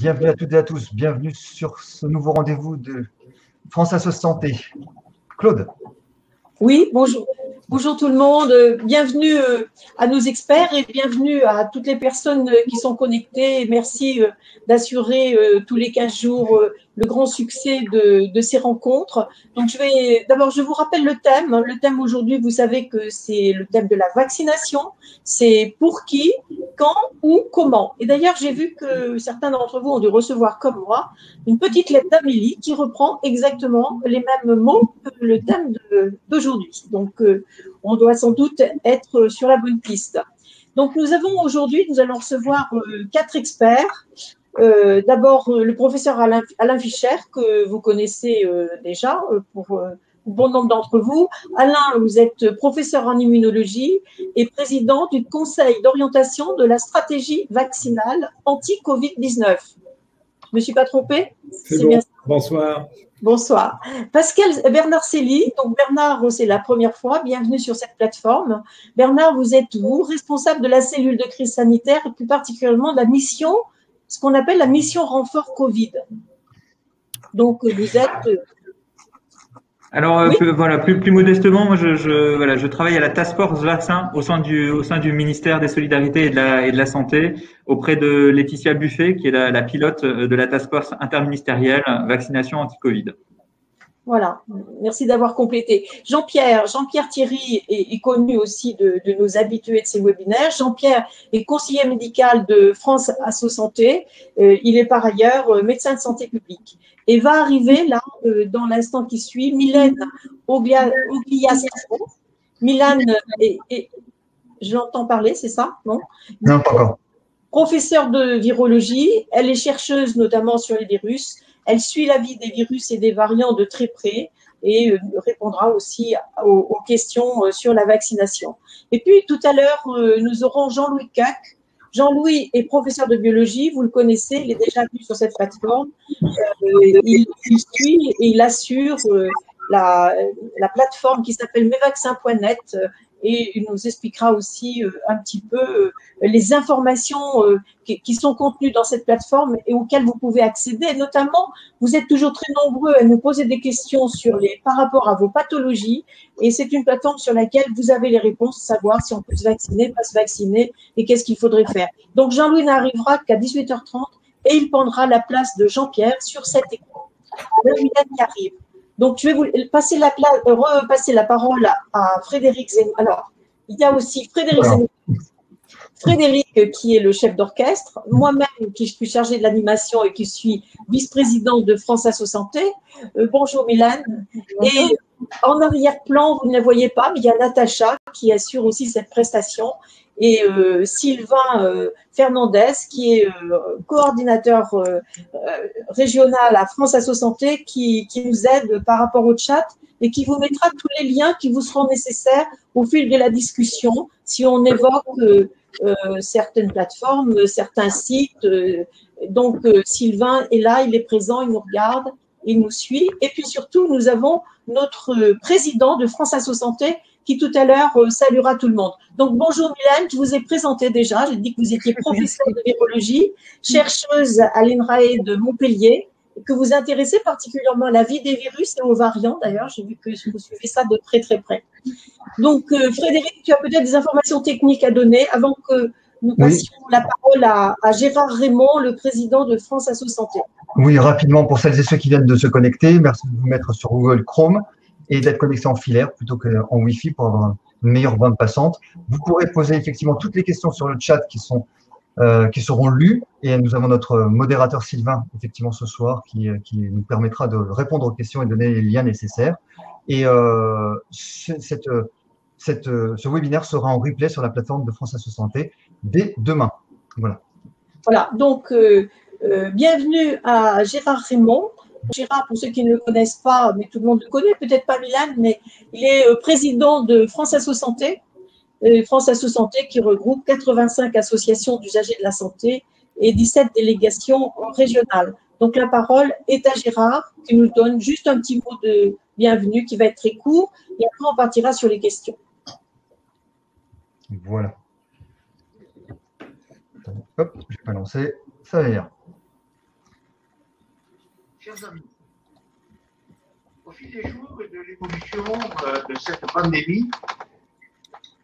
Bienvenue à toutes et à tous, bienvenue sur ce nouveau rendez-vous de France Assos Santé. Claude. Oui, bonjour. Bonjour tout le monde, bienvenue à nos experts et bienvenue à toutes les personnes qui sont connectées. Merci d'assurer tous les 15 jours le grand succès de ces rencontres. Donc d'abord, je vous rappelle le thème. Le thème aujourd'hui, vous savez que c'est le thème de la vaccination. C'est pour qui, quand, où, comment. Et d'ailleurs, j'ai vu que certains d'entre vous ont dû recevoir, comme moi, une petite lettre d'Amélie qui reprend exactement les mêmes mots que le thème d'aujourd'hui. Donc, on doit sans doute être sur la bonne piste. Donc, nous allons recevoir 4 experts. D'abord, le professeur Alain Fischer, que vous connaissez déjà pour bon nombre d'entre vous. Alain, vous êtes professeur en immunologie et président du conseil d'orientation de la stratégie vaccinale anti-Covid-19. Je ne me suis pas trompée? C'est bon. Bien. Bonsoir. Bonsoir. Bernard Célie. Donc, Bernard, c'est la première fois. Bienvenue sur cette plateforme. Bernard, vous êtes responsable de la cellule de crise sanitaire et plus particulièrement de la mission, ce qu'on appelle la mission renfort Covid. Donc, vous êtes… Alors, oui. Voilà, plus modestement, moi, je travaille à la Task Force Vaccin au sein du ministère des Solidarités et de la Santé, auprès de Laetitia Buffet, qui est la pilote de la Task Force interministérielle vaccination anti-Covid. Voilà, merci d'avoir complété. Jean-Pierre Thierry est connu aussi de nos habitués de ces webinaires. Jean-Pierre est conseiller médical de France Asso Santé. Il est par ailleurs médecin de santé publique. Et va arriver là, dans l'instant qui suit, Mylène Ogliastro. Mylène je l'entends parler, c'est ça? Non, pas encore. Professeure de virologie, elle est chercheuse notamment sur les virus. Elle suit la vie des virus et des variants de très près et répondra aussi aux questions sur la vaccination. Et puis, tout à l'heure, nous aurons Jean-Louis Cac. Jean-Louis est professeur de biologie, vous le connaissez, il est déjà venu sur cette plateforme. Il suit et il assure la plateforme qui s'appelle mesvaccins.net et il nous expliquera aussi un petit peu les informations qui sont contenues dans cette plateforme et auxquelles vous pouvez accéder. Notamment, vous êtes toujours très nombreux à nous poser des questions par rapport à vos pathologies et c'est une plateforme sur laquelle vous avez les réponses, savoir si on peut se vacciner, pas se vacciner et qu'est-ce qu'il faudrait faire. Donc, Jean-Louis n'arrivera qu'à 18h30 et il prendra la place de Jean-Pierre sur cet écran. Là, Mylène y arrive. Donc, je vais vous repasser la parole à Frédéric Zemmour. Alors, il y a aussi Frédéric Zemmour. Frédéric, qui est le chef d'orchestre, moi-même, qui suis chargée de l'animation et qui suis vice-présidente de France Asso Santé. Bonjour Mylène. Et en arrière-plan, vous ne la voyez pas, mais il y a Natacha qui assure aussi cette prestation. Et Sylvain Fernandez, qui est coordinateur régional à France Asso Santé, qui nous aide par rapport au chat et qui vous mettra tous les liens qui vous seront nécessaires au fil de la discussion si on évoque certaines plateformes, certains sites. Donc, Sylvain est là, il est présent, il nous regarde, il nous suit. Et puis surtout, nous avons notre président de France Asso Santé qui tout à l'heure saluera tout le monde. Donc, bonjour Mylène, je vous ai présenté déjà, j'ai dit que vous étiez professeure de virologie, chercheuse à l'INRAE de Montpellier, et que vous intéressez particulièrement à la vie des virus et aux variants. D'ailleurs, j'ai vu que vous suivez ça de très très près. Donc, Frédéric, tu as peut-être des informations techniques à donner avant que nous passions la parole à Gérard Raymond, le président de France Asso Santé. Oui, rapidement, pour celles et ceux qui viennent de se connecter, merci de vous mettre sur Google Chrome et d'être connecté en filaire plutôt qu'en Wi-Fi pour avoir une meilleure bande passante. Vous pourrez poser effectivement toutes les questions sur le chat qui seront lues et nous avons notre modérateur Sylvain, effectivement, ce soir qui nous permettra de répondre aux questions et donner les liens nécessaires. Et ce webinaire sera en replay sur la plateforme de France Asso Santé dès demain. Voilà. Voilà, donc bienvenue à Gérard Raymond. Gérard, pour ceux qui ne le connaissent pas, mais tout le monde le connaît, peut-être pas Mylène, mais il est président de France Asso Santé. France Asso Santé qui regroupe 85 associations d'usagers de la santé et 17 délégations régionales. Donc la parole est à Gérard qui nous donne juste un petit mot de bienvenue qui va être très court et après on partira sur les questions. Voilà. Hop, je vais pas lancer, ça va venir. chers amis, au fil des jours et de l'évolution de cette pandémie,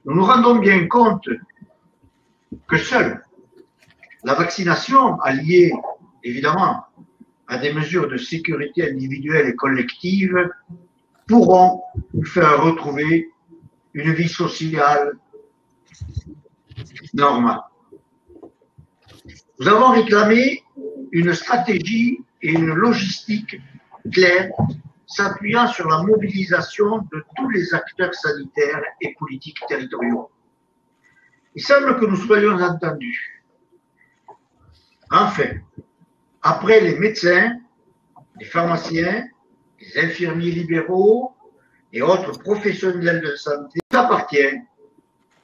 nous nous rendons bien compte que seule la vaccination, alliée évidemment à des mesures de sécurité individuelle et collective, pourront nous faire retrouver une vie sociale normale. Nous avons réclamé une stratégie et une logistique claire, s'appuyant sur la mobilisation de tous les acteurs sanitaires et politiques territoriaux. Il semble que nous soyons entendus. Enfin, après les médecins, les pharmaciens, les infirmiers libéraux et autres professionnels de santé, il appartient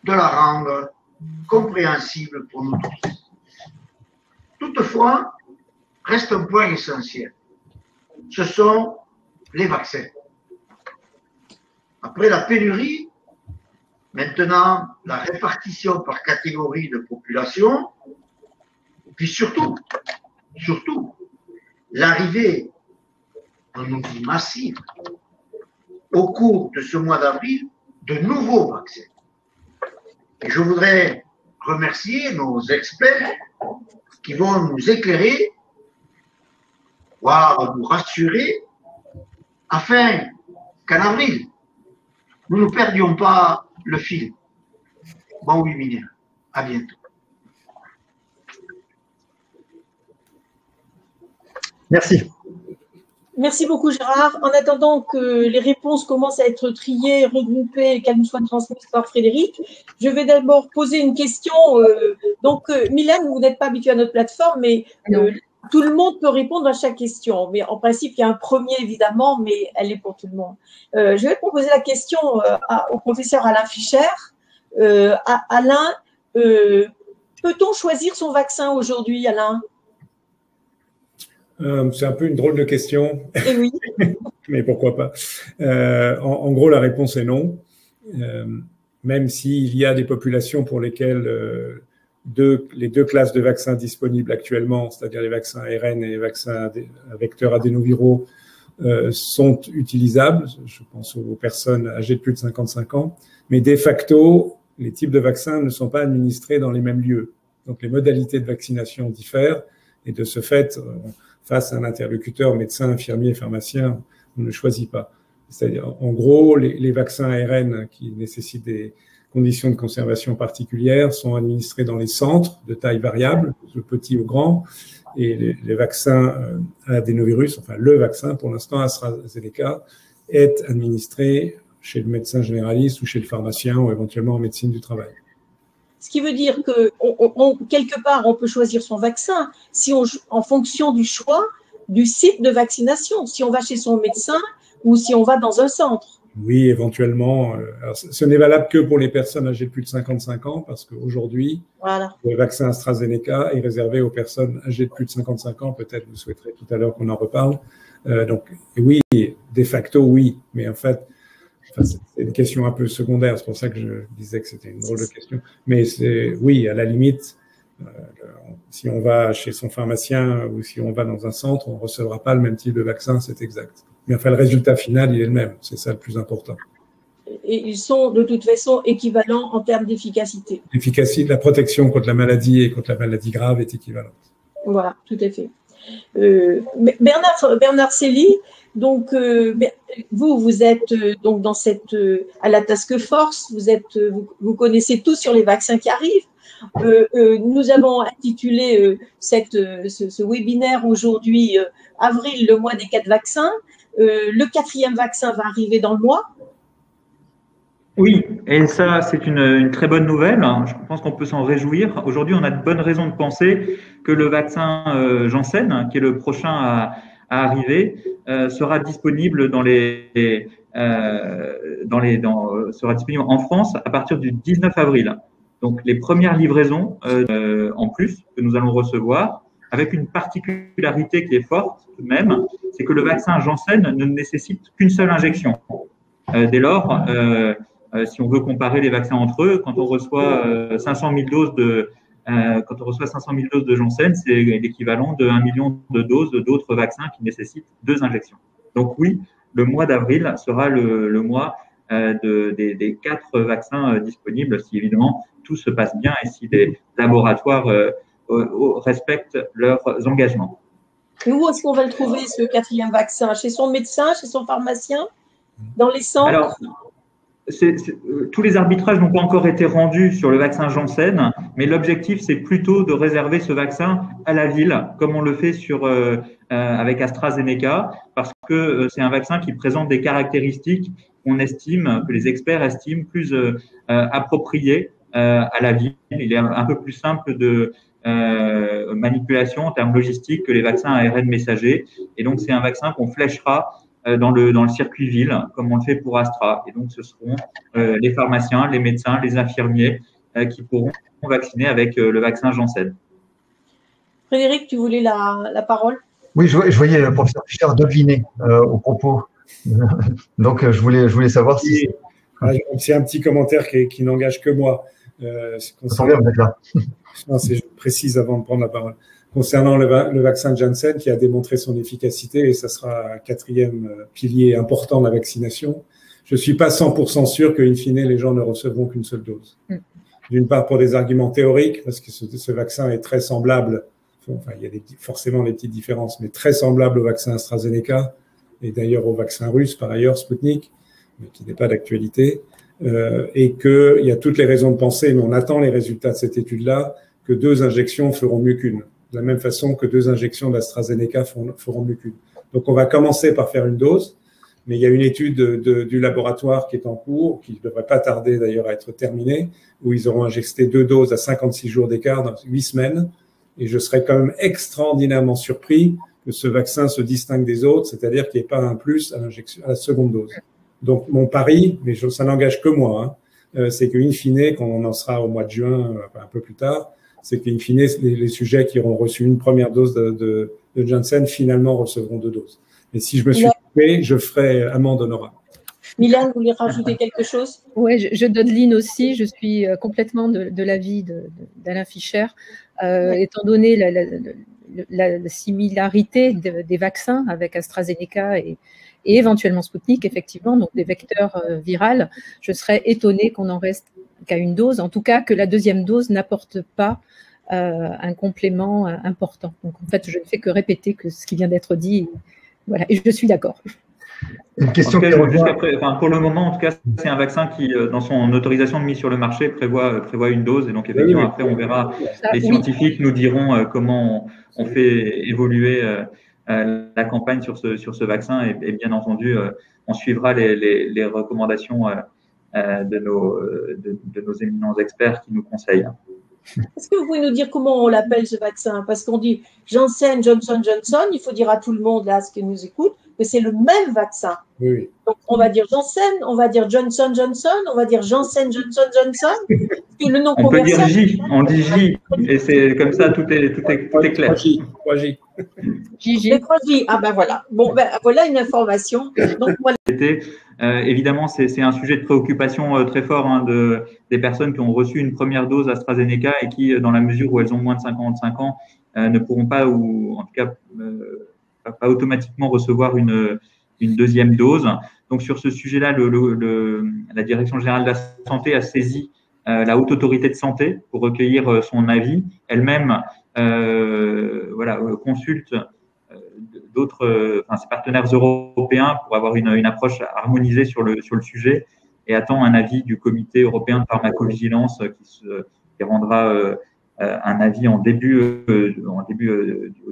de la rendre compréhensible pour nous tous. Toutefois, reste un point essentiel. Ce sont les vaccins. Après la pénurie, maintenant la répartition par catégorie de population, puis surtout, l'arrivée en outil massif au cours de ce mois d'avril de nouveaux vaccins. Et je voudrais remercier nos experts qui vont nous éclairer, voire nous rassurer, afin qu'en avril, nous ne perdions pas le fil. Bon webinaire. À bientôt. Merci. Merci beaucoup, Gérard. En attendant que les réponses commencent à être triées, regroupées, qu'elles nous soient transmises par Frédéric, je vais d'abord poser une question. Mylène, vous n'êtes pas habituée à notre plateforme, mais tout le monde peut répondre à chaque question. Mais en principe, il y a un premier, évidemment, mais elle est pour tout le monde. Je vais proposer la question au professeur Alain Fischer. Alain, peut-on choisir son vaccin aujourd'hui, Alain ? C'est un peu une drôle de question. Eh oui. Mais pourquoi pas. En gros, la réponse est non. Même s'il y a des populations pour lesquelles les deux classes de vaccins disponibles actuellement, c'est-à-dire les vaccins ARN et les vaccins à vecteurs adénoviraux, sont utilisables. Je pense aux personnes âgées de plus de 55 ans. Mais de facto, les types de vaccins ne sont pas administrés dans les mêmes lieux. Donc, les modalités de vaccination diffèrent. Et de ce fait, face à un interlocuteur, médecin, infirmier, pharmacien, on ne choisit pas. C'est-à-dire, en gros, les vaccins ARN qui nécessitent des conditions de conservation particulières sont administrés dans les centres de taille variable, de petit au grand, et les vaccins à adénovirus, enfin le vaccin pour l'instant AstraZeneca, est administré chez le médecin généraliste ou chez le pharmacien ou éventuellement en médecine du travail. Ce qui veut dire que quelque part, on peut choisir son vaccin en fonction du choix du site de vaccination, si on va chez son médecin ou si on va dans un centre. Oui, éventuellement. Alors, ce n'est valable que pour les personnes âgées de plus de 55 ans, parce qu'aujourd'hui, le vaccin AstraZeneca est réservé aux personnes âgées de plus de 55 ans. Peut-être vous souhaiterez tout à l'heure qu'on en reparle. Donc, oui, de facto, oui. Mais en fait, c'est une question un peu secondaire. C'est pour ça que je disais que c'était une drôle de question. Mais oui, à la limite, si on va chez son pharmacien ou si on va dans un centre, on ne recevra pas le même type de vaccin, c'est exact. Mais enfin, le résultat final, il est le même. C'est ça le plus important. Et ils sont de toute façon équivalents en termes d'efficacité. L'efficacité, la protection contre la maladie et contre la maladie grave est équivalente. Voilà, tout à fait. Bernard Célie, donc vous êtes donc dans à la task force, vous connaissez tout sur les vaccins qui arrivent. Nous avons intitulé ce webinaire aujourd'hui avril, le mois des 4 vaccins. Le 4e vaccin va arriver dans le mois. Oui, et ça, c'est une très bonne nouvelle. Je pense qu'on peut s'en réjouir. Aujourd'hui, on a de bonnes raisons de penser que le vaccin Janssen, qui est le prochain à arriver, sera disponible sera disponible en France à partir du 19 avril. Donc, les premières livraisons en plus que nous allons recevoir, avec une particularité qui est forte tout de même, c'est que le vaccin Janssen ne nécessite qu'une seule injection. Dès lors, si on veut comparer les vaccins entre eux, quand on reçoit 500 000 doses quand on reçoit 500 000 doses de Janssen, c'est l'équivalent de 1 million de doses d'autres vaccins qui nécessitent 2 injections. Donc oui, le mois d'avril sera le mois des 4 vaccins disponibles, si évidemment tout se passe bien et si les laboratoires respectent leurs engagements. Et où est-ce qu'on va le trouver, ce 4e vaccin? Chez son médecin, chez son pharmacien? Dans les centres? Alors, tous les arbitrages n'ont pas encore été rendus sur le vaccin Janssen, mais l'objectif, c'est plutôt de réserver ce vaccin à la ville, comme on le fait avec AstraZeneca, parce que c'est un vaccin qui présente des caractéristiques que les experts estiment plus appropriées à la ville. Il est un peu plus simple de manipulation en termes logistiques que les vaccins ARN messagers. Et donc, c'est un vaccin qu'on fléchera dans le circuit ville, comme on le fait pour Astra. Et donc, ce seront les pharmaciens, les médecins, les infirmiers qui pourront vacciner avec le vaccin Janssen. Frédéric, tu voulais la parole? Oui, je voyais le professeur Fischer deviner au propos. Donc, je voulais savoir si… C'est un petit commentaire qui n'engage que moi. Je précise avant de prendre la parole. Concernant le vaccin Janssen qui a démontré son efficacité, et ça sera un 4e pilier important de la vaccination, je ne suis pas 100% sûr qu'in fine, les gens ne recevront qu'une seule dose. D'une part, pour des arguments théoriques, parce que ce vaccin est très semblable, enfin, il y a forcément des petites différences, mais très semblable au vaccin AstraZeneca, et d'ailleurs au vaccin russe, par ailleurs, Sputnik, mais qui n'est pas d'actualité, et qu'il y a toutes les raisons de penser, mais on attend les résultats de cette étude-là, que 2 injections feront mieux qu'une. De la même façon que 2 injections d'AstraZeneca feront mieux qu'une. Donc, on va commencer par faire une dose, mais il y a une étude du laboratoire qui est en cours, qui ne devrait pas tarder d'ailleurs à être terminée, où ils auront injecté 2 doses à 56 jours d'écart dans 8 semaines. Et je serais quand même extraordinairement surpris que ce vaccin se distingue des autres, c'est-à-dire qu'il n'y ait pas un plus à la seconde dose. Donc, mon pari, mais ça n'engage que moi, c'est qu'in fine, quand on en sera au mois de juin, un peu plus tard, c'est qu'in fine, les sujets qui auront reçu une première dose de Janssen, finalement, recevront 2 doses. Et si je me suis trompé, je ferai amende honorable. Mylène, vous voulez rajouter quelque chose? Oui, je donne ligne aussi. Je suis complètement de l'avis d'Alain Fischer. Étant donné la similarité des vaccins avec AstraZeneca et éventuellement Sputnik, effectivement, donc des vecteurs virales, je serais étonnée qu'on en reste qu'à une dose, en tout cas que la 2e dose n'apporte pas un complément important. Donc en fait, je ne fais que répéter ce qui vient d'être dit. Voilà, et je suis d'accord. Une question pour le moment, en tout cas, c'est un vaccin qui, dans son autorisation de mise sur le marché, prévoit une dose. Et donc, effectivement, après, on verra. Les scientifiques nous diront comment on fait évoluer la campagne sur ce vaccin. Et bien entendu, on suivra les recommandations de nos éminents experts qui nous conseillent. Est-ce que vous pouvez nous dire comment on l'appelle ce vaccin? Parce qu'on dit Janssen, Johnson, Johnson, il faut dire à tout le monde là, ce qui nous écoute, que c'est le même vaccin. Oui. Donc on va dire Janssen, on va dire Johnson, Johnson, on va dire Janssen, Johnson, Johnson. Le nom on peut dire J, on dit J, et c'est comme ça, tout est clair. 3J. Les 3J. Ah ben voilà. Bon, ben voilà une information. Donc voilà. Évidemment, c'est un sujet de préoccupation très fort des personnes qui ont reçu une première dose AstraZeneca et qui, dans la mesure où elles ont moins de 55 ans, ne pourront pas, ou en tout cas pas automatiquement recevoir une 2e dose. Donc sur ce sujet-là, la Direction générale de la santé a saisi la Haute Autorité de santé pour recueillir son avis. Elle-même consulte ses partenaires européens pour avoir une approche harmonisée sur le sujet et attend un avis du Comité européen de pharmacovigilance qui rendra un avis au début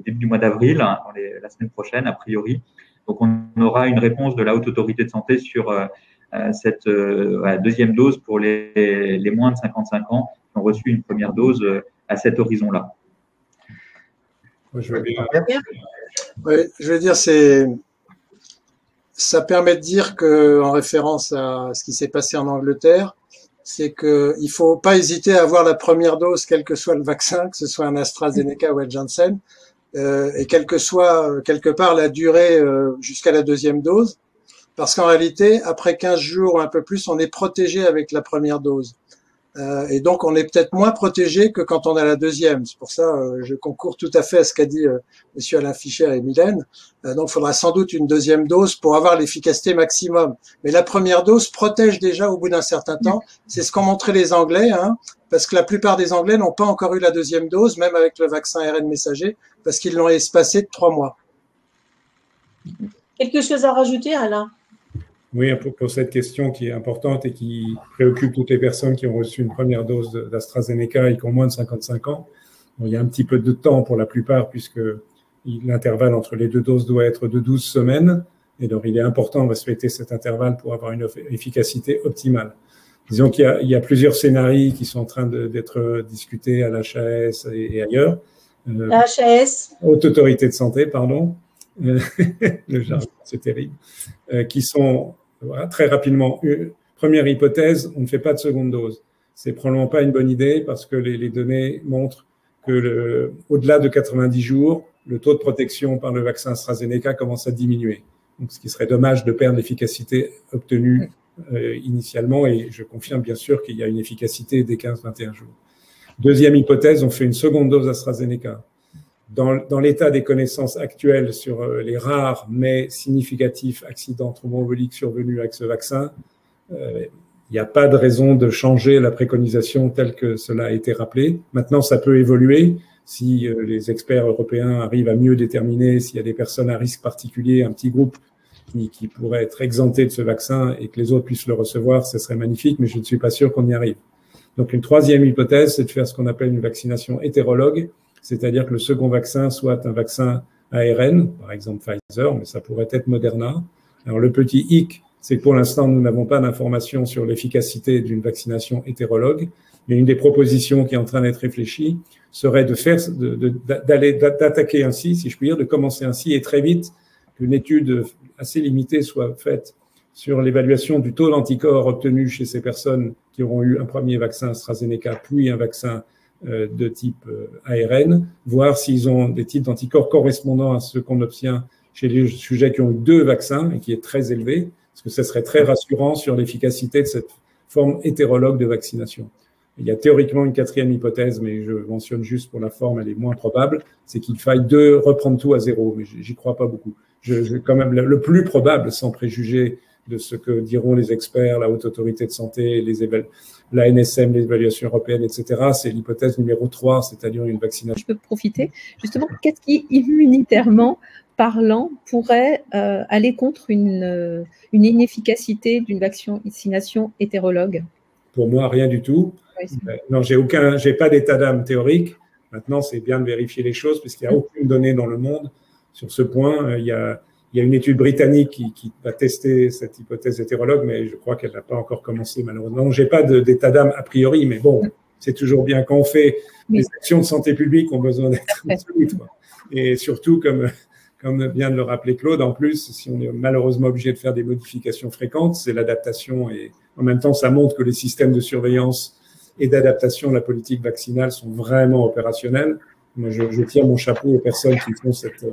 du mois d'avril, la semaine prochaine a priori. Donc on aura une réponse de la Haute Autorité de santé sur cette 2e dose pour les moins de 55 ans qui ont reçu une première dose à cet horizon-là. Je veux bien. Oui, je veux dire, ça permet de dire que, en référence à ce qui s'est passé en Angleterre, c'est qu'il ne faut pas hésiter à avoir la première dose, quel que soit le vaccin, que ce soit un AstraZeneca ou un Janssen, et quelle que soit quelque part la durée jusqu'à la 2e dose, parce qu'en réalité, après 15 jours ou un peu plus, on est protégé avec la première dose. Et donc, on est peut-être moins protégé que quand on a la deuxième. C'est pour ça, je concours tout à fait à ce qu'a dit Monsieur Alain Fischer et Mylène. Donc, il faudra sans doute une deuxième dose pour avoir l'efficacité maximum. Mais la première dose protège déjà au bout d'un certain temps. C'est ce qu'ont montré les Anglais, hein, parce que la plupart des Anglais n'ont pas encore eu la deuxième dose, même avec le vaccin ARN messager, parce qu'ils l'ont espacé de 3 mois. Quelque chose à rajouter, Alain? Oui, pour cette question qui est importante et qui préoccupe toutes les personnes qui ont reçu une première dose d'AstraZeneca et qui ont moins de 55 ans. Bon, il y a un petit peu de temps pour la plupart puisque l'intervalle entre les deux doses doit être de 12 semaines. Et donc, il est important de respecter cet intervalle pour avoir une efficacité optimale. Disons qu'il y a plusieurs scénarios qui sont en train d'être discutés à l'HAS et ailleurs. La HAS. Haute Autorité de Santé, pardon. Le jargon, c'est terrible. Qui sont voilà, très rapidement. Première hypothèse, on ne fait pas de seconde dose. C'est probablement pas une bonne idée parce que les données montrent que au-delà de 90 jours, le taux de protection par le vaccin AstraZeneca commence à diminuer. Donc, ce qui serait dommage de perdre l'efficacité obtenue initialement. Et je confirme bien sûr qu'il y a une efficacité dès 15-21 jours. Deuxième hypothèse, on fait une seconde dose AstraZeneca. Dans l'état des connaissances actuelles sur les rares mais significatifs accidents thromboemboliques survenus avec ce vaccin, il n'y a pas de raison de changer la préconisation telle que cela a été rappelé. Maintenant, ça peut évoluer si les experts européens arrivent à mieux déterminer s'il y a des personnes à risque particulier, un petit groupe qui pourrait être exempté de ce vaccin et que les autres puissent le recevoir, ce serait magnifique, mais je ne suis pas sûr qu'on y arrive. Donc, une troisième hypothèse, c'est de faire ce qu'on appelle une vaccination hétérologue, c'est-à-dire que le second vaccin soit un vaccin ARN, par exemple Pfizer, mais ça pourrait être Moderna. Alors, le petit hic, c'est que pour l'instant, nous n'avons pas d'informations sur l'efficacité d'une vaccination hétérologue, mais une des propositions qui est en train d'être réfléchie serait d'attaquer ainsi, si je puis dire, de commencer ainsi et très vite qu'une étude assez limitée soit faite sur l'évaluation du taux d'anticorps obtenu chez ces personnes qui auront eu un premier vaccin AstraZeneca, puis un vaccin de type ARN, voir s'ils ont des types d'anticorps correspondant à ceux qu'on obtient chez les sujets qui ont eu 2 vaccins et qui est très élevé, parce que ça serait très rassurant sur l'efficacité de cette forme hétérologue de vaccination. Il y a théoriquement une 4e hypothèse, mais je mentionne juste pour la forme, elle est moins probable, c'est qu'il faille reprendre tout à zéro, mais j'y crois pas beaucoup. Quand même, le plus probable, sans préjuger de ce que diront les experts, la Haute Autorité de Santé, la NSM, l'évaluation européenne, etc., c'est l'hypothèse numéro 3, c'est-à-dire une vaccination. Je peux profiter. Justement, qu'est-ce qui, immunitairement parlant, pourrait aller contre une inefficacité d'une vaccination hétérologue? Pour moi, rien du tout. Oui, non, j'ai pas d'état d'âme théorique. Maintenant, c'est bien de vérifier les choses, puisqu'il n'y a aucune donnée dans le monde sur ce point. Il y a une étude britannique qui va tester cette hypothèse hétérologue, mais je crois qu'elle n'a pas encore commencé, malheureusement. J'ai pas d'état d'âme a priori, mais bon, c'est toujours bien. Quand on fait des actions de santé publique, on a besoin d'être solide. Et surtout, comme vient de le rappeler Claude, en plus, si on est malheureusement obligé de faire des modifications fréquentes, c'est l'adaptation. Et en même temps, ça montre que les systèmes de surveillance et d'adaptation de la politique vaccinale sont vraiment opérationnels. Moi, je tire mon chapeau aux personnes qui font cette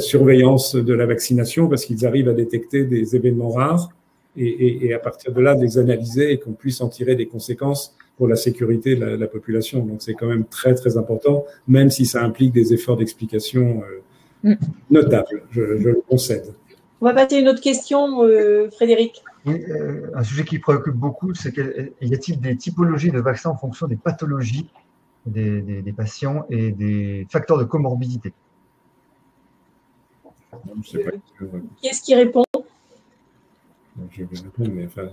surveillance de la vaccination parce qu'ils arrivent à détecter des événements rares et à partir de là, de les analyser et qu'on puisse en tirer des conséquences pour la sécurité de la population. Donc, c'est quand même très, très important, même si ça implique des efforts d'explication notables, je le concède. On va passer à une autre question, Frédéric. Oui, un sujet qui préoccupe beaucoup, c'est y a-t-il des typologies de vaccins en fonction des pathologies des patients et des facteurs de comorbidité? Qui est-ce qui répond? Je vais répondre, mais enfin,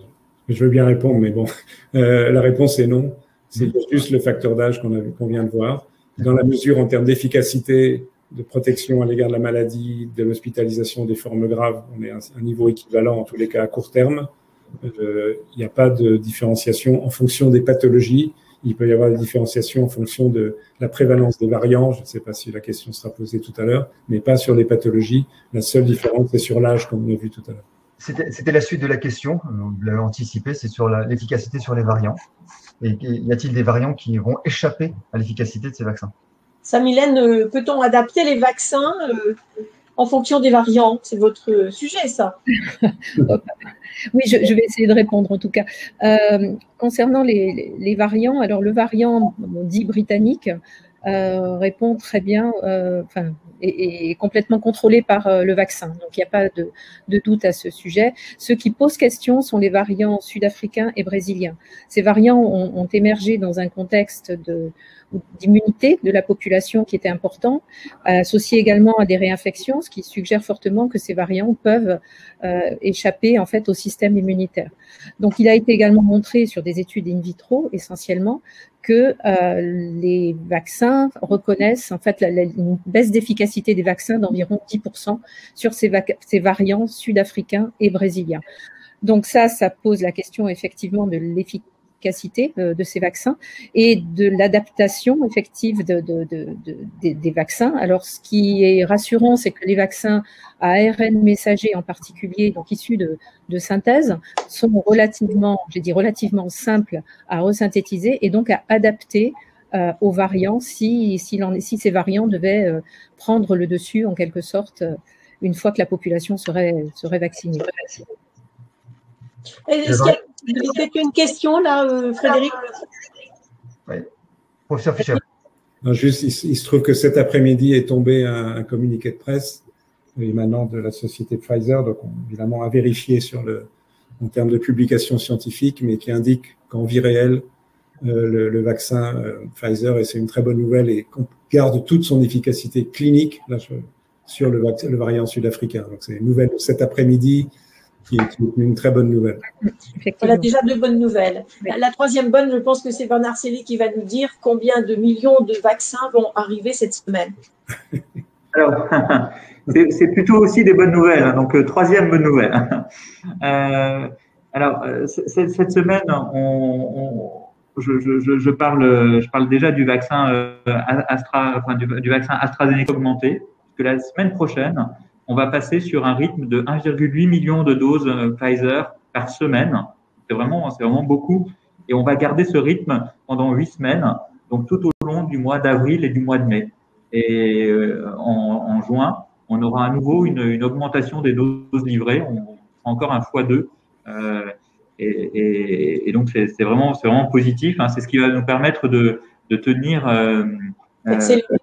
je veux bien répondre, mais bon, la réponse est non. C'est juste le facteur d'âge qu'on vient de voir. Dans la mesure en termes d'efficacité, de protection à l'égard de la maladie, de l'hospitalisation des formes graves, on est à un niveau équivalent en tous les cas à court terme. Il n'y a pas de différenciation en fonction des pathologies. Il peut y avoir des différenciations en fonction de la prévalence des variants. Je ne sais pas si la question sera posée tout à l'heure, mais pas sur les pathologies. La seule différence, c'est sur l'âge, comme on a vu tout à l'heure. C'était la suite de la question, vous l'avez anticipé, c'est sur l'efficacité sur les variants. Et y a-t-il des variants qui vont échapper à l'efficacité de ces vaccins? Ça, Mylène, peut-on adapter les vaccins en fonction des variants? C'est votre sujet, ça. Oui, je vais essayer de répondre en tout cas. Concernant les variants, alors le variant dit britannique répond très bien, est complètement contrôlé par le vaccin. Donc il n'y a pas de doute à ce sujet. Ceux qui posent question sont les variants sud-africains et brésiliens. Ces variants ont émergé dans un contexte d'immunité de la population qui était important, associé également à des réinfections, ce qui suggère fortement que ces variants peuvent échapper en fait au système immunitaire. Donc il a été également montré sur des études in vitro essentiellement que les vaccins reconnaissent en fait une baisse d'efficacité des vaccins d'environ 10% sur ces variants sud-africains et brésiliens. Donc ça pose la question effectivement de l'efficacité de ces vaccins et de l'adaptation effective des vaccins. Alors ce qui est rassurant, c'est que les vaccins à ARN messager en particulier, donc issus de synthèse, sont relativement simples à resynthétiser et donc à adapter aux variants si ces variants devaient prendre le dessus en quelque sorte une fois que la population serait vaccinée. Est-ce qu'il y a peut-être une question là, Frédéric? Oui, professeur Fischer. Non, juste, il se trouve que cet après-midi est tombé un communiqué de presse émanant de la société Pfizer, donc évidemment à vérifier en termes de publication scientifique, mais qui indique qu'en vie réelle, le vaccin Pfizer, et c'est une très bonne nouvelle, et qu'on garde toute son efficacité clinique là, sur le variant sud-africain. Donc c'est une nouvelle de cet après-midi qui est une très bonne nouvelle. Voilà déjà deux bonnes nouvelles. La troisième bonne, je pense que c'est Bernard Célie qui va nous dire combien de millions de vaccins vont arriver cette semaine. Alors, c'est plutôt aussi des bonnes nouvelles. Donc, troisième bonne nouvelle. Alors, cette semaine, je parle déjà du vaccin du vaccin AstraZeneca augmenté, que la semaine prochaine, on va passer sur un rythme de 1,8 million de doses Pfizer par semaine. C'est vraiment beaucoup. Et on va garder ce rythme pendant 8 semaines, donc tout au long du mois d'avril et du mois de mai. Et en juin, on aura à nouveau une augmentation des doses livrées. On fera encore un x2. Et donc, c'est vraiment positif. Hein. C'est ce qui va nous permettre de tenir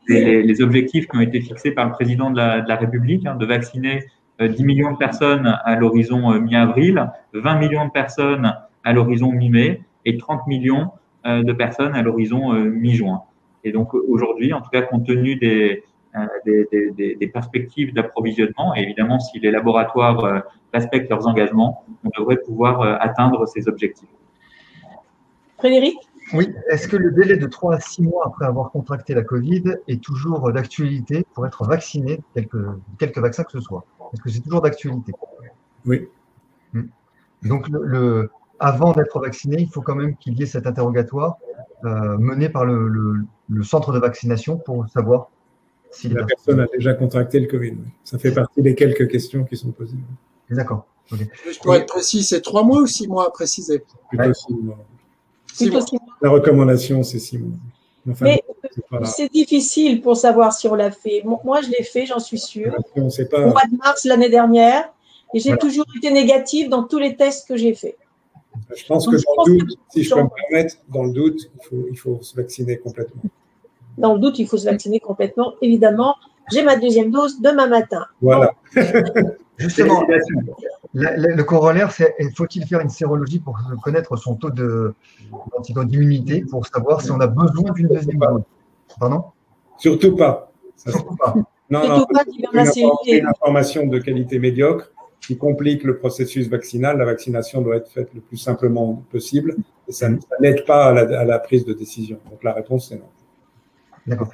les objectifs qui ont été fixés par le président de la République, hein, de vacciner 10 millions de personnes à l'horizon mi-avril, 20 millions de personnes à l'horizon mi-mai et 30 millions de personnes à l'horizon mi-juin. Et donc aujourd'hui, en tout cas, compte tenu des perspectives d'approvisionnement, et évidemment, si les laboratoires respectent leurs engagements, on devrait pouvoir atteindre ces objectifs. Frédéric ? Oui, est-ce que le délai de 3 à 6 mois après avoir contracté la Covid est toujours d'actualité pour être vacciné, quelque vaccin que ce soit? Est-ce que c'est toujours d'actualité? Oui. Donc, avant d'être vacciné, il faut quand même qu'il y ait cet interrogatoire mené par le centre de vaccination pour savoir si la personne a déjà contracté le Covid. Ça fait partie des quelques questions qui sont posées. D'accord. Okay. Juste pour être précis, c'est 3 mois ou 6 mois à préciser? Plutôt 6 mois. 6 mois. La recommandation, c'est 6 mois. Enfin, mais c'est difficile pour savoir si on l'a fait. Moi, je l'ai fait, j'en suis sûre. On sait pas. Au mois de mars l'année dernière, et j'ai toujours été négative dans tous les tests que j'ai faits. Je pense que dans le doute, si je peux me permettre, dans le doute, il faut se vacciner complètement. Dans le doute, il faut se vacciner complètement. Évidemment, j'ai ma deuxième dose demain matin. Voilà. Justement, le corollaire, c'est faut-il faire une sérologie pour connaître son taux d'immunité pour savoir si on a besoin d'une deuxième dose? Pardon? Surtout pas. Surtout pas. Non, c'est une information de qualité médiocre qui complique le processus vaccinal. La vaccination doit être faite le plus simplement possible et ça n'aide pas à la prise de décision. Donc la réponse est non. D'accord.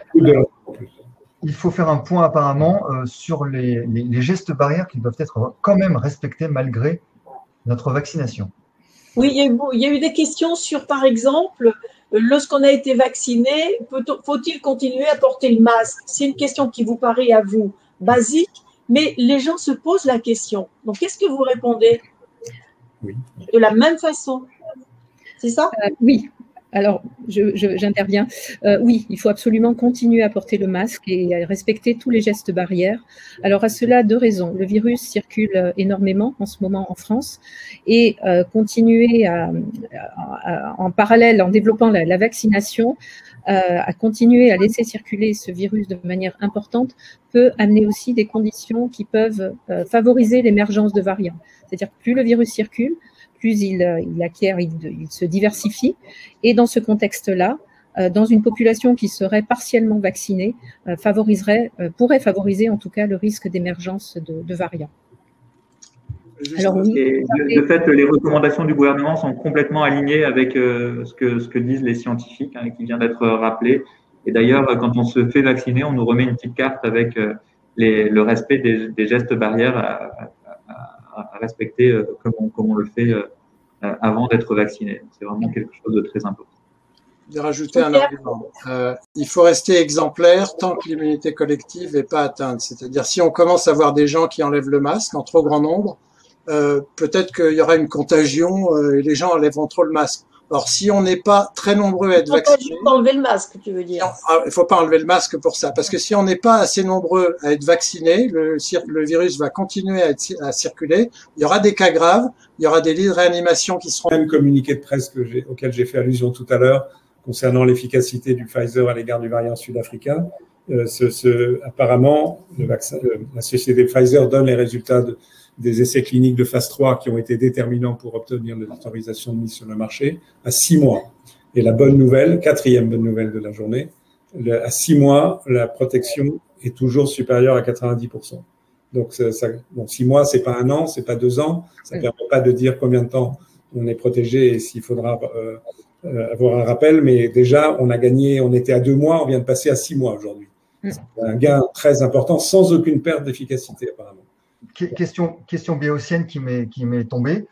Il faut faire un point apparemment sur les gestes barrières qui doivent être quand même respectés malgré notre vaccination. Oui, il y a eu des questions sur, par exemple, lorsqu'on a été vacciné, faut-il continuer à porter le masque? C'est une question qui vous paraît à vous basique, mais les gens se posent la question. Donc, qu'est-ce que vous répondez? Oui. De la même façon. C'est ça? Oui. Alors, j'interviens. Oui, il faut absolument continuer à porter le masque et à respecter tous les gestes barrières. Alors, à cela, 2 raisons. Le virus circule énormément en ce moment en France et continuer en parallèle, en développant la vaccination, à continuer à laisser circuler ce virus de manière importante peut amener aussi des conditions qui peuvent favoriser l'émergence de variants. C'est-à-dire que plus le virus circule, plus il acquiert, il se diversifie. Et dans ce contexte-là, dans une population qui serait partiellement vaccinée, pourrait favoriser en tout cas le risque d'émergence de variants. Alors, oui, et de fait, les recommandations du gouvernement sont complètement alignées avec ce que disent les scientifiques, hein, qui vient d'être rappelé. Et d'ailleurs, quand on se fait vacciner, on nous remet une petite carte avec le respect des gestes barrières à respecter comme on le fait avant d'être vacciné. C'est vraiment quelque chose de très important. De rajouter un argument. Il faut rester exemplaire tant que l'immunité collective n'est pas atteinte. C'est-à-dire, si on commence à voir des gens qui enlèvent le masque en trop grand nombre, peut-être qu'il y aura une contagion et les gens enlèveront trop le masque. Or, si on n'est pas très nombreux à être vaccinés… Il faut enlever le masque, tu veux dire. Il ne faut pas enlever le masque pour ça. Parce que si on n'est pas assez nombreux à être vaccinés, le virus va continuer à circuler. Il y aura des cas graves. Il y aura des lits de réanimation qui seront… Même communiqué de presse auquel j'ai fait allusion tout à l'heure concernant l'efficacité du Pfizer à l'égard du variant sud-africain. Apparemment, la société Pfizer donne les résultats des essais cliniques de phase 3 qui ont été déterminants pour obtenir l'autorisation de mise sur le marché à 6 mois. Et la bonne nouvelle, 4e bonne nouvelle de la journée, à 6 mois, la protection est toujours supérieure à 90%. Donc, 6 mois, c'est pas 1 an, c'est pas 2 ans. Ça ne permet pas de dire combien de temps on est protégé et s'il faudra avoir un rappel. Mais déjà, on a gagné, on était à 2 mois, on vient de passer à 6 mois aujourd'hui. C'est un gain très important sans aucune perte d'efficacité, apparemment. Question béotienne qui est tombée.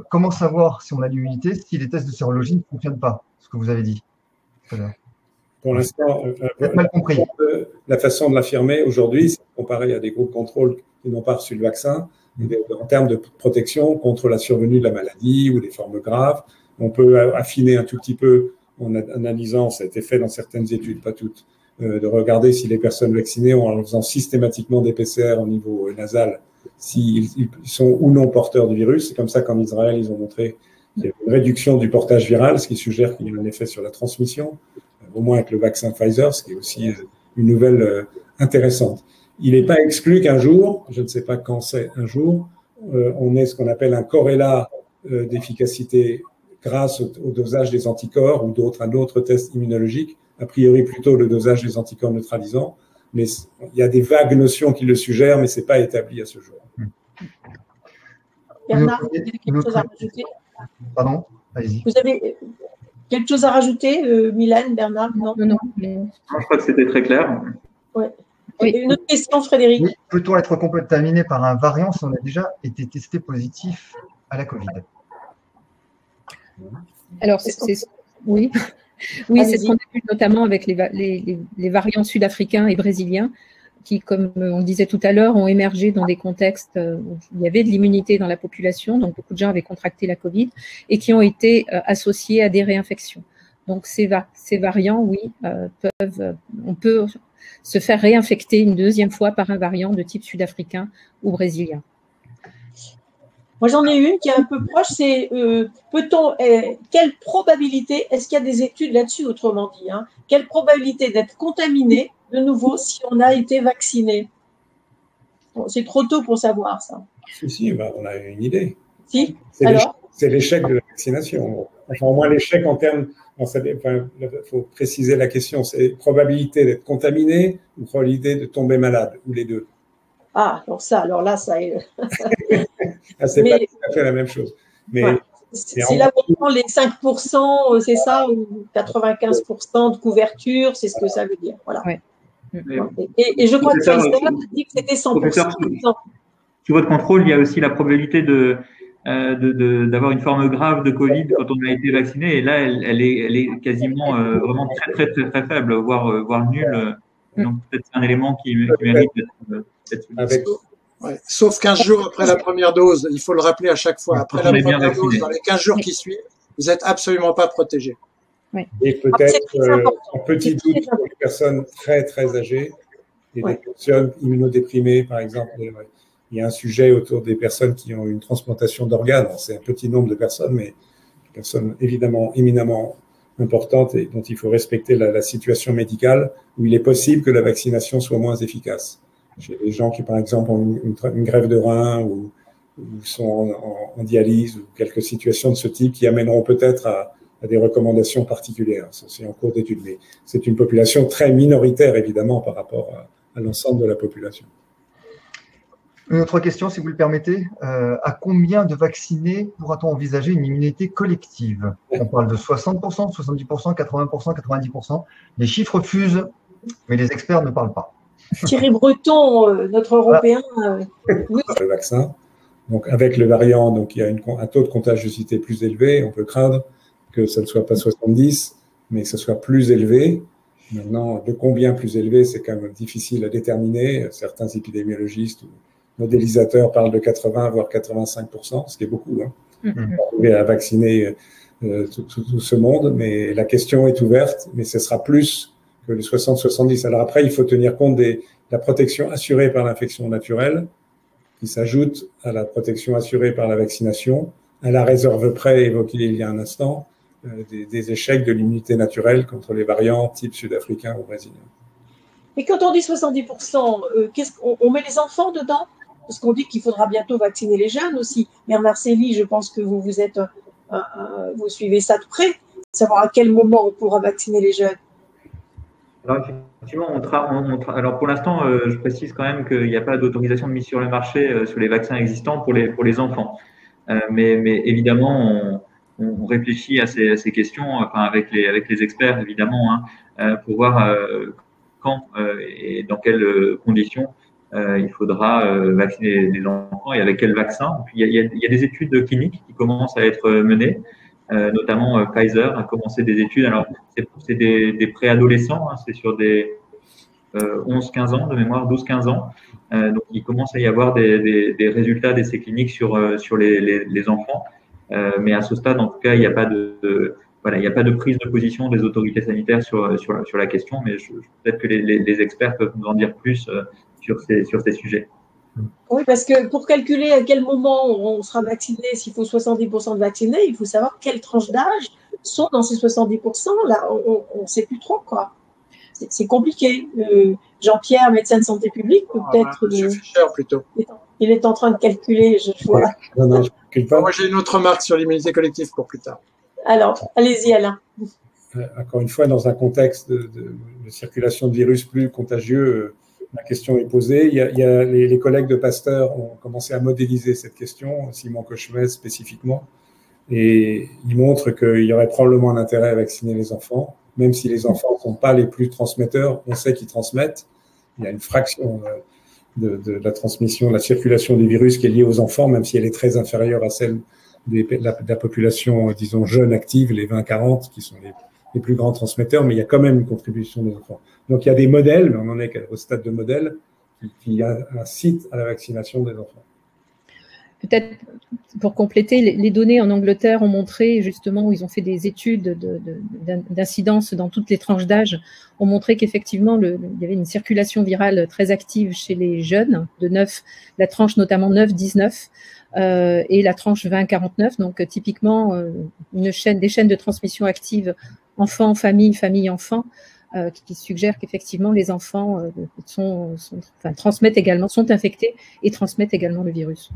Comment savoir si on a l'immunité si les tests de sérologie ne fonctionnent pas? Ce que vous avez dit. Pour l'instant, mal compris. La façon de l'affirmer aujourd'hui, c'est comparé à des groupes contrôle qui n'ont pas reçu le vaccin, en termes de protection contre la survenue de la maladie ou des formes graves. On peut affiner un tout petit peu en analysant, ça a été fait dans certaines études, pas toutes, de regarder si les personnes vaccinées en faisant systématiquement des PCR au niveau nasal, s'ils sont ou non porteurs du virus. C'est comme ça qu'en Israël, ils ont montré qu'il y a une réduction du portage viral, ce qui suggère qu'il y a un effet sur la transmission, au moins avec le vaccin Pfizer, ce qui est aussi une nouvelle intéressante. Il n'est pas exclu qu'un jour, je ne sais pas quand c'est un jour, on ait ce qu'on appelle un corrélat d'efficacité grâce au dosage des anticorps ou un autre test immunologique, a priori plutôt le dosage des anticorps neutralisants, mais il y a des vagues notions qui le suggèrent, mais ce n'est pas établi à ce jour. Bernard, vous avez quelque chose à rajouter? Pardon, allez-y. Vous avez quelque chose à rajouter, Mylène, Bernard? Non. Je crois que c'était très clair. Ouais. Oui. Une autre question, Frédéric. Oui, peut-on être contaminé par un variant si on a déjà été testé positif à la Covid? Alors, oui. Oui, c'est ce qu'on a vu notamment avec les variants sud-africains et brésiliens qui, comme on disait tout à l'heure, ont émergé dans des contextes où il y avait de l'immunité dans la population, donc beaucoup de gens avaient contracté la Covid et qui ont été associés à des réinfections. Donc ces variants, oui, on peut se faire réinfecter une 2e fois par un variant de type sud-africain ou brésilien. Moi, j'en ai une qui est un peu proche, c'est quelle probabilité, est-ce qu'il y a des études là-dessus, autrement dit, hein, quelle probabilité d'être contaminé de nouveau si on a été vacciné? Bon, c'est trop tôt pour savoir ça. Si, on a une idée. Si, alors? C'est l'échec de la vaccination. Enfin, au moins l'échec en termes… il faut préciser la question, c'est probabilité d'être contaminé ou probabilité de tomber malade, ou les deux. Ah, alors là, ça est… C'est pas tout à fait la même chose. Mais, ouais. C'est là où on prend les 5%, c'est ça, ou 95% de couverture, c'est ce que ça veut dire. Voilà. Ouais. Et je crois que Pfizer a dit que c'était 100%. Sur votre contrôle, il y a aussi la probabilité d'avoir une forme grave de Covid quand on a été vacciné. Et là, elle est quasiment vraiment très, très, très, très faible, voire nulle. Donc, peut-être c'est un élément qui mérite d'être ouais. Sauf 15 jours après la première dose, il faut le rappeler à chaque fois. Après la première dose, dans les 15 jours qui suivent, vous êtes absolument pas protégé. Et peut-être un petit doute pour les personnes très, très âgées et des personnes immunodéprimées, par exemple. Il y a un sujet autour des personnes qui ont une transplantation d'organes. C'est un petit nombre de personnes, mais des personnes évidemment éminemment importantes et dont il faut respecter la situation médicale, où il est possible que la vaccination soit moins efficace. Chez les gens qui, par exemple, ont une grève de rein ou sont en dialyse ou quelques situations de ce type qui amèneront peut-être à des recommandations particulières. C'est en cours d'étude, mais c'est une population très minoritaire, évidemment, par rapport à l'ensemble de la population. Une autre question, si vous le permettez. À combien de vaccinés pourra-t-on envisager une immunité collective? On parle de 60%, 70%, 80%, 90%. Les chiffres fusent, mais les experts ne parlent pas. Thierry Breton, notre Européen. Le vaccin. Donc, avec le variant, donc, il y a un taux de contagiosité plus élevé. On peut craindre que ça ne soit pas 70, mais que ce soit plus élevé. Maintenant, de combien plus élevé, c'est quand même difficile à déterminer. Certains épidémiologistes ou modélisateurs parlent de 80 voire 85%, ce qui est beaucoup. On va arriver à vacciner tout ce monde, mais la question est ouverte, mais ce sera plus que les 60-70. Alors après, il faut tenir compte de la protection assurée par l'infection naturelle, qui s'ajoute à la protection assurée par la vaccination, à la réserve près évoquée il y a un instant, des échecs de l'immunité naturelle contre les variants type sud-africain ou brésilien. Et quand on dit 70%, on met les enfants dedans? Parce qu'on dit qu'il faudra bientôt vacciner les jeunes aussi. Mère Marcélie, je pense que vous suivez ça de près, savoir à quel moment on pourra vacciner les jeunes. Alors effectivement, alors pour l'instant, je précise quand même qu'il n'y a pas d'autorisation de mise sur le marché sur les vaccins existants pour les enfants. Mais évidemment, on réfléchit à ces questions, enfin avec les experts évidemment, pour voir quand et dans quelles conditions il faudra vacciner les enfants et avec quel vaccin. Puis, il y a des études cliniques qui commencent à être menées. Notamment Pfizer a commencé des études. Alors, c'est des préadolescents, c'est sur des 11-15 ans de mémoire, 12-15 ans. Donc, il commence à y avoir des résultats d'essais cliniques sur les enfants. Mais à ce stade, en tout cas, il n'y a pas de prise de position des autorités sanitaires sur la question. Mais peut-être que les experts peuvent nous en dire plus sur ces sujets. Oui, parce que pour calculer à quel moment on sera vacciné, s'il faut 70% de vaccinés, il faut savoir quelles tranches d'âge sont dans ces 70%. Là, on ne sait plus trop, quoi. C'est compliqué. Jean-Pierre, médecin de santé publique, peut-être. Monsieur Fischer, plutôt. Il est en train de calculer. Voilà. Non, je calcule pas. Moi, j'ai une autre remarque sur l'immunité collective pour plus tard. Alors, allez-y, Alain. Encore une fois, dans un contexte de circulation de virus plus contagieux, la question est posée. Il y a les collègues de Pasteur ont commencé à modéliser cette question, Simon Cochemet spécifiquement, et ils montrent qu'il y aurait probablement un intérêt à vacciner les enfants, même si les enfants ne sont pas les plus transmetteurs, on sait qu'ils transmettent. Il y a une fraction de la transmission, de la circulation du virus qui est liée aux enfants, même si elle est très inférieure à celle de la population, disons, jeune active, les 20-40, qui sont les plus grands transmetteurs, mais il y a quand même une contribution des enfants. Donc, il y a des modèles, mais on en est au stade de modèle, qui incitent à la vaccination des enfants. Peut-être pour compléter, les données en Angleterre ont montré, justement, où ils ont fait des études d'incidence dans toutes les tranches d'âge, ont montré qu'effectivement, il y avait une circulation virale très active chez les jeunes, la tranche notamment 9-19, et la tranche 20-49, donc typiquement des chaînes de transmission actives enfants, famille, famille-enfant, qui suggèrent qu'effectivement les enfants transmettent également, sont infectés et transmettent également le virus.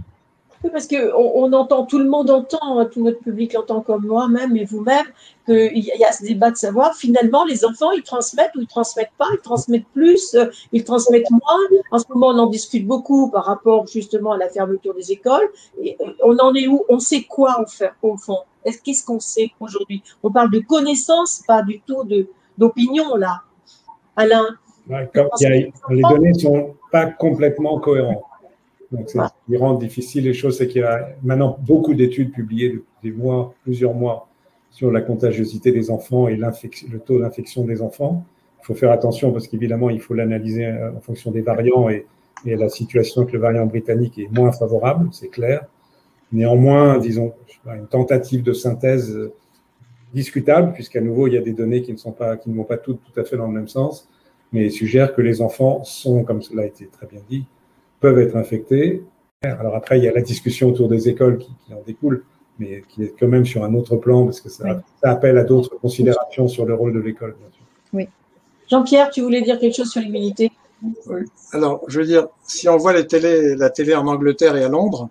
Oui, parce qu'on entend, tout le monde entend, tout notre public l'entend comme moi-même et vous-même, qu'il y a ce débat de savoir, finalement, les enfants, ils transmettent ou ils transmettent pas, ils transmettent plus, ils transmettent moins. En ce moment, on en discute beaucoup par rapport justement à la fermeture des écoles. Et on en est où? On sait quoi au fond? Qu'est-ce qu'on sait aujourd'hui? On parle de connaissances, pas du tout d'opinion, là. Alain? Ouais, les données ne sont pas complètement cohérentes. Donc, c'est ce qui rend difficile les choses, c'est qu'il y a maintenant beaucoup d'études publiées depuis plusieurs mois sur la contagiosité des enfants et le taux d'infection des enfants. Il faut faire attention parce qu'évidemment, il faut l'analyser en fonction des variants et la situation que le variant britannique est moins favorable, c'est clair. Néanmoins, disons, une tentative de synthèse discutable, puisqu'à nouveau, il y a des données qui ne vont pas tout à fait dans le même sens, mais suggère que les enfants sont, comme cela a été très bien dit, peuvent être infectés. Alors après, il y a la discussion autour des écoles qui en découle, mais qui est quand même sur un autre plan, parce que ça appelle à d'autres considérations sur le rôle de l'école, bien sûr. Oui. Jean-Pierre, tu voulais dire quelque chose sur l'immunité? Oui. Alors, je veux dire, si on voit la télé en Angleterre et à Londres,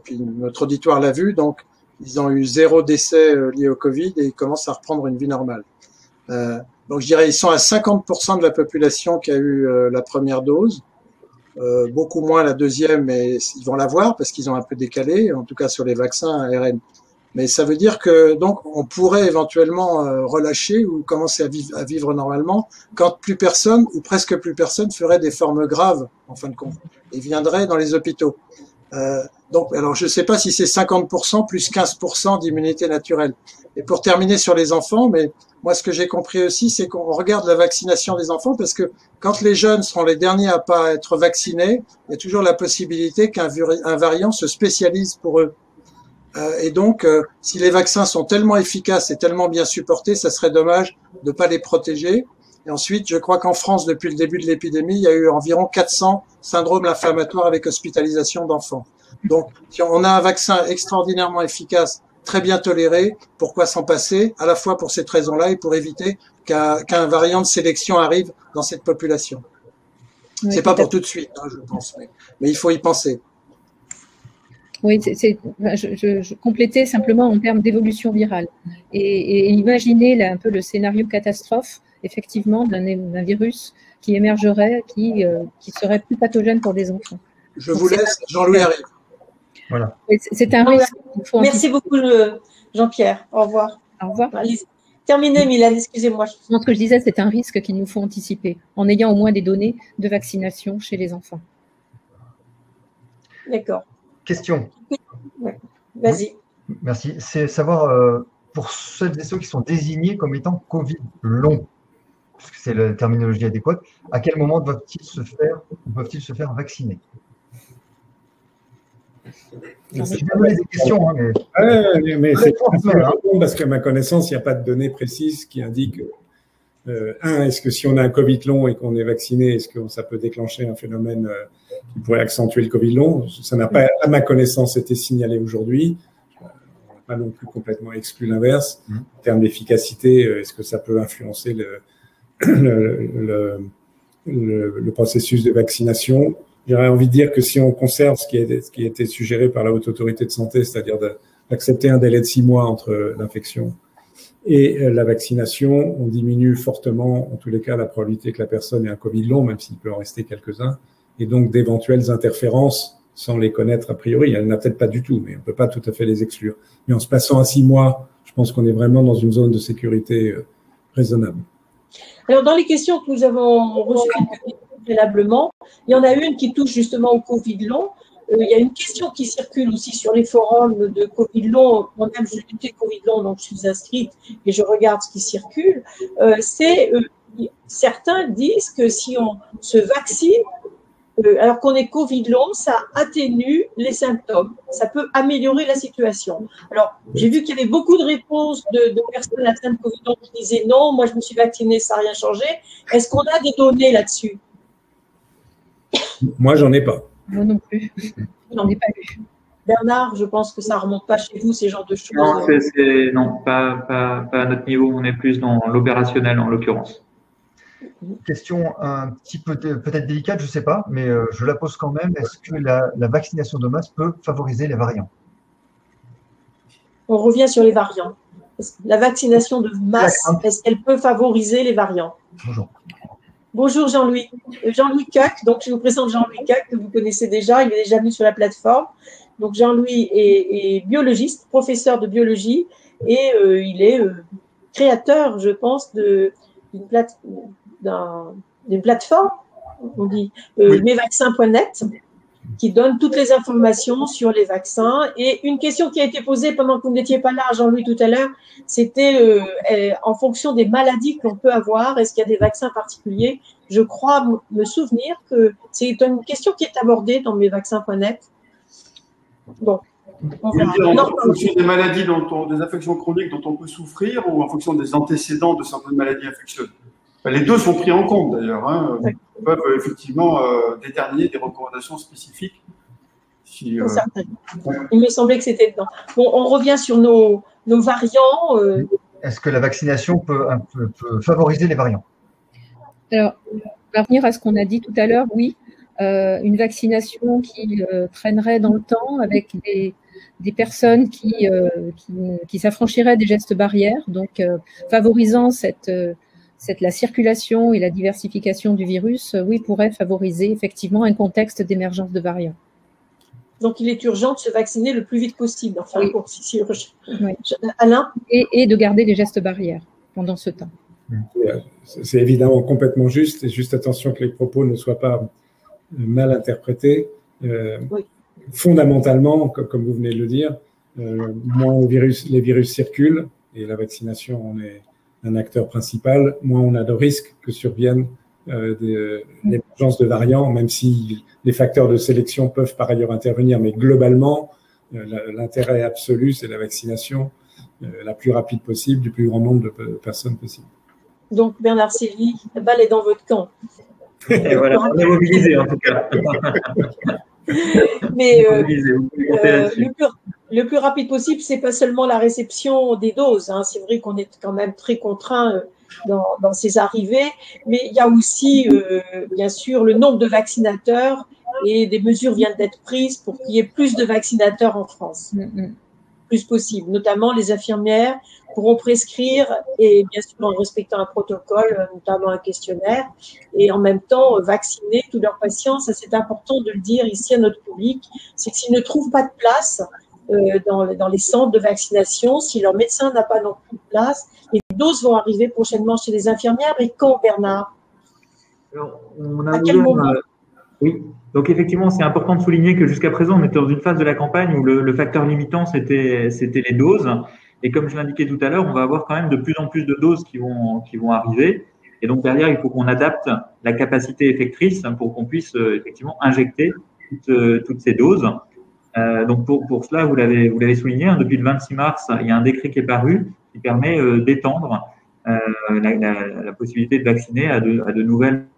puis notre auditoire l'a vu, donc ils ont eu 0 décès liés au Covid et ils commencent à reprendre une vie normale. Donc, je dirais, ils sont à 50% de la population qui a eu la première dose, beaucoup moins la deuxième, mais ils vont l'avoir parce qu'ils ont un peu décalé, en tout cas sur les vaccins ARN. Mais ça veut dire que donc on pourrait éventuellement relâcher ou commencer à vivre normalement quand plus personne ou presque plus personne ferait des formes graves en fin de compte et viendrait dans les hôpitaux. Donc, alors je ne sais pas si c'est 50% plus 15% d'immunité naturelle. Et pour terminer sur les enfants, mais moi ce que j'ai compris aussi, c'est qu'on regarde la vaccination des enfants parce que quand les jeunes seront les derniers à pas être vaccinés, il y a toujours la possibilité qu'un variant se spécialise pour eux. Et donc, si les vaccins sont tellement efficaces et tellement bien supportés, ça serait dommage de ne pas les protéger. Et ensuite, je crois qu'en France, depuis le début de l'épidémie, il y a eu environ 400 syndromes inflammatoires avec hospitalisation d'enfants. Donc, si on a un vaccin extraordinairement efficace, très bien toléré, pourquoi s'en passer, à la fois pour cette raison-là et pour éviter qu'un variant de sélection arrive dans cette population. Oui, c'est pas pour tout de suite, hein, je pense, mais il faut y penser. Oui, je complétais simplement en termes d'évolution virale et imaginer là un peu le scénario catastrophe, effectivement, d'un virus qui émergerait, qui serait plus pathogène pour des enfants. Je vous laisse, Jean-Louis arrive. Voilà. C'est un risque. Merci beaucoup, Jean-Pierre. Au revoir. Au revoir. Terminé, Mylène, excusez-moi. Ce que je disais, c'est un risque qu'il nous faut anticiper en ayant au moins des données de vaccination chez les enfants. D'accord. Question. Ouais. Vas-y. Oui, merci. C'est savoir, pour celles et ceux qui sont désignés comme étant Covid long, parce que c'est la terminologie adéquate, à quel moment doivent-ils se faire vacciner? Je vais donner des questions, hein, mais c'est parce qu'à ma connaissance, il n'y a pas de données précises qui indiquent est-ce que si on a un Covid long et qu'on est vacciné, est-ce que ça peut déclencher un phénomène qui pourrait accentuer le Covid long? Ça n'a pas, à ma connaissance, été signalé aujourd'hui. On n'a pas non plus complètement exclu l'inverse. En termes d'efficacité, est-ce que ça peut influencer le processus de vaccination? J'aurais envie de dire que si on conserve ce qui a été suggéré par la Haute Autorité de Santé, c'est-à-dire d'accepter un délai de 6 mois entre l'infection et la vaccination, on diminue fortement, en tous les cas, la probabilité que la personne ait un Covid long, même s'il peut en rester quelques-uns, et donc d'éventuelles interférences sans les connaître a priori. Elle n'a peut-être pas du tout, mais on ne peut pas tout à fait les exclure. Mais en se passant à 6 mois, je pense qu'on est vraiment dans une zone de sécurité raisonnable. Alors, dans les questions que nous avons reçues préalablement, il y en a une qui touche justement au Covid long. Il y a une question qui circule aussi sur les forums de Covid long. Moi-même, je suis Covid long, donc je suis inscrite et je regarde ce qui circule. Certains disent que si on se vaccine, alors qu'on est Covid long, ça atténue les symptômes. Ça peut améliorer la situation. Alors, j'ai vu qu'il y avait beaucoup de réponses de personnes atteintes de Covid long qui disaient non, moi je me suis vaccinée, ça n'a rien changé. Est-ce qu'on a des données là-dessus? Moi, j'en ai pas. Moi non plus. J'en ai pas eu. Bernard, je pense que ça ne remonte pas chez vous, ces genres de choses. Non, non, pas à notre niveau. On est plus dans l'opérationnel, en l'occurrence. Question un petit peu peut-être délicate, je ne sais pas, mais je la pose quand même. Est-ce que la vaccination de masse peut favoriser les variants? On revient sur les variants. La vaccination de masse, est-ce qu'elle peut favoriser les variants? Bonjour. Bonjour Jean-Louis. Jean-Louis Cuc, donc je vous présente Jean-Louis Cuc, que vous connaissez déjà, il est déjà venu sur la plateforme. Donc Jean-Louis est biologiste, professeur de biologie, et il est créateur, je pense, d'une plateforme, on dit mesvaccins.net, qui donne toutes les informations sur les vaccins. Et une question qui a été posée pendant que vous n'étiez pas là, Jean-Louis, tout à l'heure, c'était en fonction des maladies que l'on peut avoir, est-ce qu'il y a des vaccins particuliers? Je crois me souvenir que c'est une question qui est abordée dans mesvaccins.net. Donc, On Vous voulez verra. dire en fonction des maladies des affections chroniques dont on peut souffrir ou en fonction des antécédents de certaines maladies infectieuses? Les deux sont pris en compte d'ailleurs. Hein. Ils peuvent effectivement déterminer des recommandations spécifiques. Si, Il me semblait que c'était dedans. Bon, on revient sur nos variants. Est-ce que la vaccination peut favoriser les variants? Alors, on va revenir à ce qu'on a dit tout à l'heure, oui. Une vaccination qui traînerait dans le temps avec des personnes qui s'affranchiraient des gestes barrières, donc favorisant la circulation et la diversification du virus, oui, pourrait favoriser effectivement un contexte d'émergence de variants. Donc, il est urgent de se vacciner le plus vite possible. Enfin, oui. Si c'est urgent. Oui. Alain? Et de garder les gestes barrières pendant ce temps. C'est évidemment complètement juste, et juste attention que les propos ne soient pas mal interprétés. Oui. Fondamentalement, comme vous venez de le dire, moins les virus circulent, et la vaccination en est un acteur principal, moins on a de risques que surviennent l'émergence de variants, même si les facteurs de sélection peuvent par ailleurs intervenir, mais globalement, l'intérêt absolu, c'est la vaccination la plus rapide possible du plus grand nombre de personnes possible. Donc, Bernard Sévy, la balle est dans votre camp. Et voilà, on est mobilisés en tout cas. Mais le plus rapide possible, c'est pas seulement la réception des doses. Hein. C'est vrai qu'on est quand même très contraint dans ces arrivées, mais il y a aussi, bien sûr, le nombre de vaccinateurs et des mesures viennent d'être prises pour qu'il y ait plus de vaccinateurs en France, plus possible. Notamment, les infirmières pourront prescrire, et bien sûr en respectant un protocole, notamment un questionnaire, et en même temps vacciner tous leurs patients. Ça, c'est important de le dire ici à notre public, c'est que s'ils ne trouvent pas de place dans les centres de vaccination, si leur médecin n'a pas non plus de place, les doses vont arriver prochainement chez les infirmières. Et quand, Bernard? Alors, on a à quel moment? Oui, donc effectivement, c'est important de souligner que jusqu'à présent, on était dans une phase de la campagne où le facteur limitant, c'était les doses. Et comme je l'indiquais tout à l'heure, on va avoir quand même de plus en plus de doses qui vont arriver. Et donc derrière, il faut qu'on adapte la capacité effectrice pour qu'on puisse effectivement injecter toutes ces doses. Donc pour cela, vous l'avez souligné, hein, depuis le 26 mars, il y a un décret qui est paru qui permet d'étendre la possibilité de vacciner à de nouvelles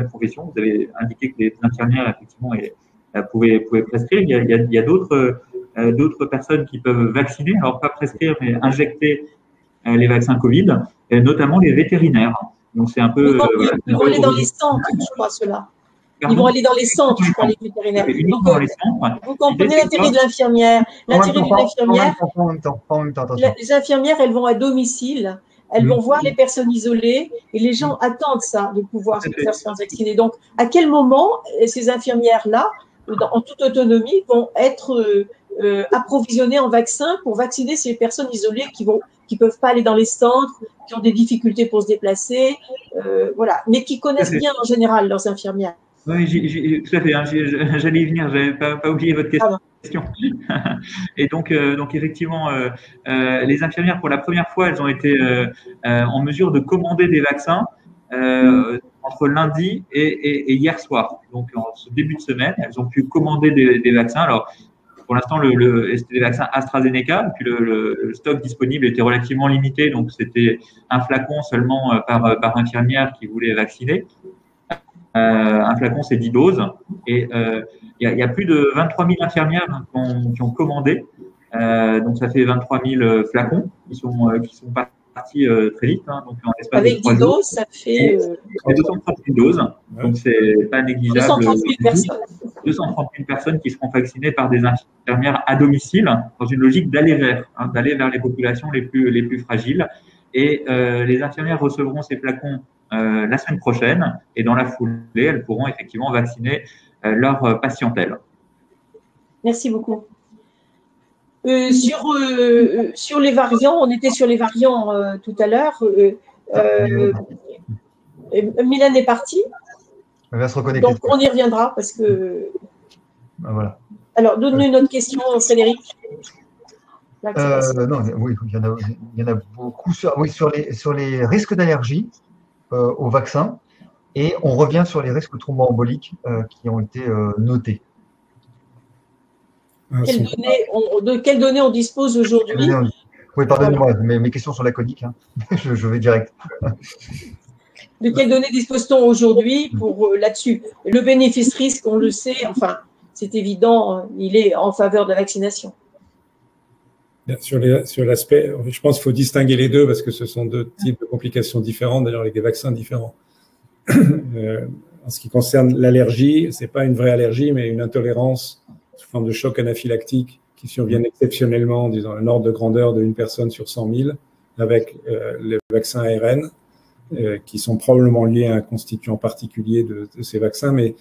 professions. Vous avez indiqué que les infirmières effectivement pouvaient prescrire. Il y a d'autres personnes qui peuvent vacciner, alors pas prescrire mais injecter les vaccins Covid, et notamment les vétérinaires. Donc c'est un peu. Ils vont aller dans les centres, je crois, cela. Ils vont aller dans les centres, je crois, les vétérinaires. Donc, dans les centres. Vous comprenez l'intérêt de l'infirmière. L'intérêt d'une infirmière, les infirmières, elles vont à domicile, elles vont voir les personnes isolées et les gens attendent ça, de pouvoir se faire vacciner. Donc, à quel moment ces infirmières-là, en toute autonomie, vont être approvisionnées en vaccins pour vacciner ces personnes isolées qui peuvent pas aller dans les centres, qui ont des difficultés pour se déplacer, voilà, mais qui connaissent bien en général leurs infirmières. Oui, tout à fait. Hein, j'allais y venir. J'avais pas oublié votre question. Et donc effectivement, les infirmières pour la première fois, elles ont été en mesure de commander des vaccins entre lundi et hier soir. Donc en ce début de semaine, elles ont pu commander des vaccins. Alors pour l'instant, c'était des vaccins AstraZeneca. Et puis le stock disponible était relativement limité, donc c'était un flacon seulement par infirmière qui voulait vacciner. Un flacon, c'est 10 doses. Et il y a plus de 23 000 infirmières qui ont commandé. Donc, ça fait 23 000 flacons qui sont partis très vite. Hein, donc, en espace avec de 3 10 jours. doses, ça fait… 230 000 doses. Donc, c'est pas négligeable. 230 000 personnes. 230 000 personnes qui seront vaccinées par des infirmières à domicile, dans une logique d'aller vers les populations les plus fragiles. Et les infirmières recevront ces flacons la semaine prochaine, et dans la foulée, elles pourront effectivement vacciner leur patientèle. Merci beaucoup. Sur les variants, on était sur les variants tout à l'heure. Mylène est partie. Elle va se reconnecter. Donc, on y reviendra parce que… Voilà. Alors, donne-nous une autre question, Frédéric. Non, oui, il y en a beaucoup sur les risques d'allergie au vaccin, et on revient sur les risques thromboemboliques qui ont été notés. De quelles données on dispose aujourd'hui? Oui, pardonnez-moi, mes questions sont laconiques. Hein. Je vais direct. De quelles données dispose-t-on aujourd'hui pour là-dessus? Le bénéfice-risque, on le sait, enfin, c'est évident, il est en faveur de la vaccination. Sur l'aspect, je pense qu'il faut distinguer les deux parce que ce sont deux types de complications différentes, d'ailleurs avec des vaccins différents. En ce qui concerne l'allergie, c'est pas une vraie allergie, mais une intolérance sous forme de choc anaphylactique qui surviennent exceptionnellement, disons, un ordre de grandeur de 1 personne sur 100 000, avec les vaccins ARN, qui sont probablement liés à un constituant particulier de ces vaccins, mais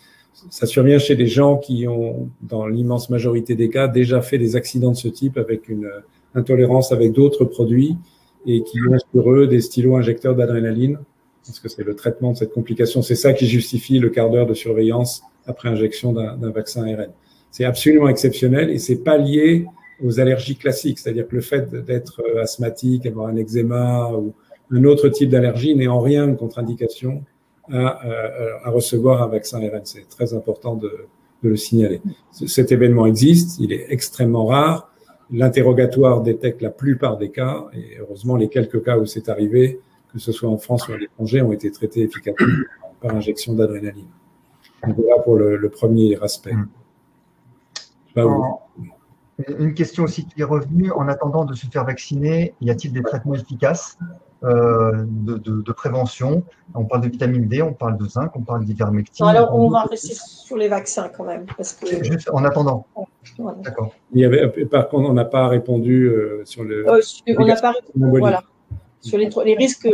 ça survient chez des gens qui ont, dans l'immense majorité des cas, déjà fait des accidents de ce type avec une intolérance avec d'autres produits et qui ont sur eux des stylos injecteurs d'adrénaline, parce que c'est le traitement de cette complication. C'est ça qui justifie le quart d'heure de surveillance après injection d'un vaccin ARN. C'est absolument exceptionnel et c'est pas lié aux allergies classiques, c'est-à-dire que le fait d'être asthmatique, avoir un eczéma ou un autre type d'allergie n'est en rien une contre-indication à recevoir un vaccin ARN. C'est très important de le signaler. Cet événement existe, il est extrêmement rare. L'interrogatoire détecte la plupart des cas, et heureusement, les quelques cas où c'est arrivé, que ce soit en France ou à l'étranger, ont été traités efficacement par injection d'adrénaline. Donc voilà pour le premier aspect. Une question aussi qui est revenue, en attendant de se faire vacciner, y a-t-il des traitements efficaces de prévention? On parle de vitamine D, on parle de zinc, on parle d'ivermectine. Alors, on va rester sur les vaccins quand même. Parce que... Juste en attendant. Voilà. D'accord. Par contre, on n'a pas répondu sur le... on n'a pas répondu, voilà. Sur les risques...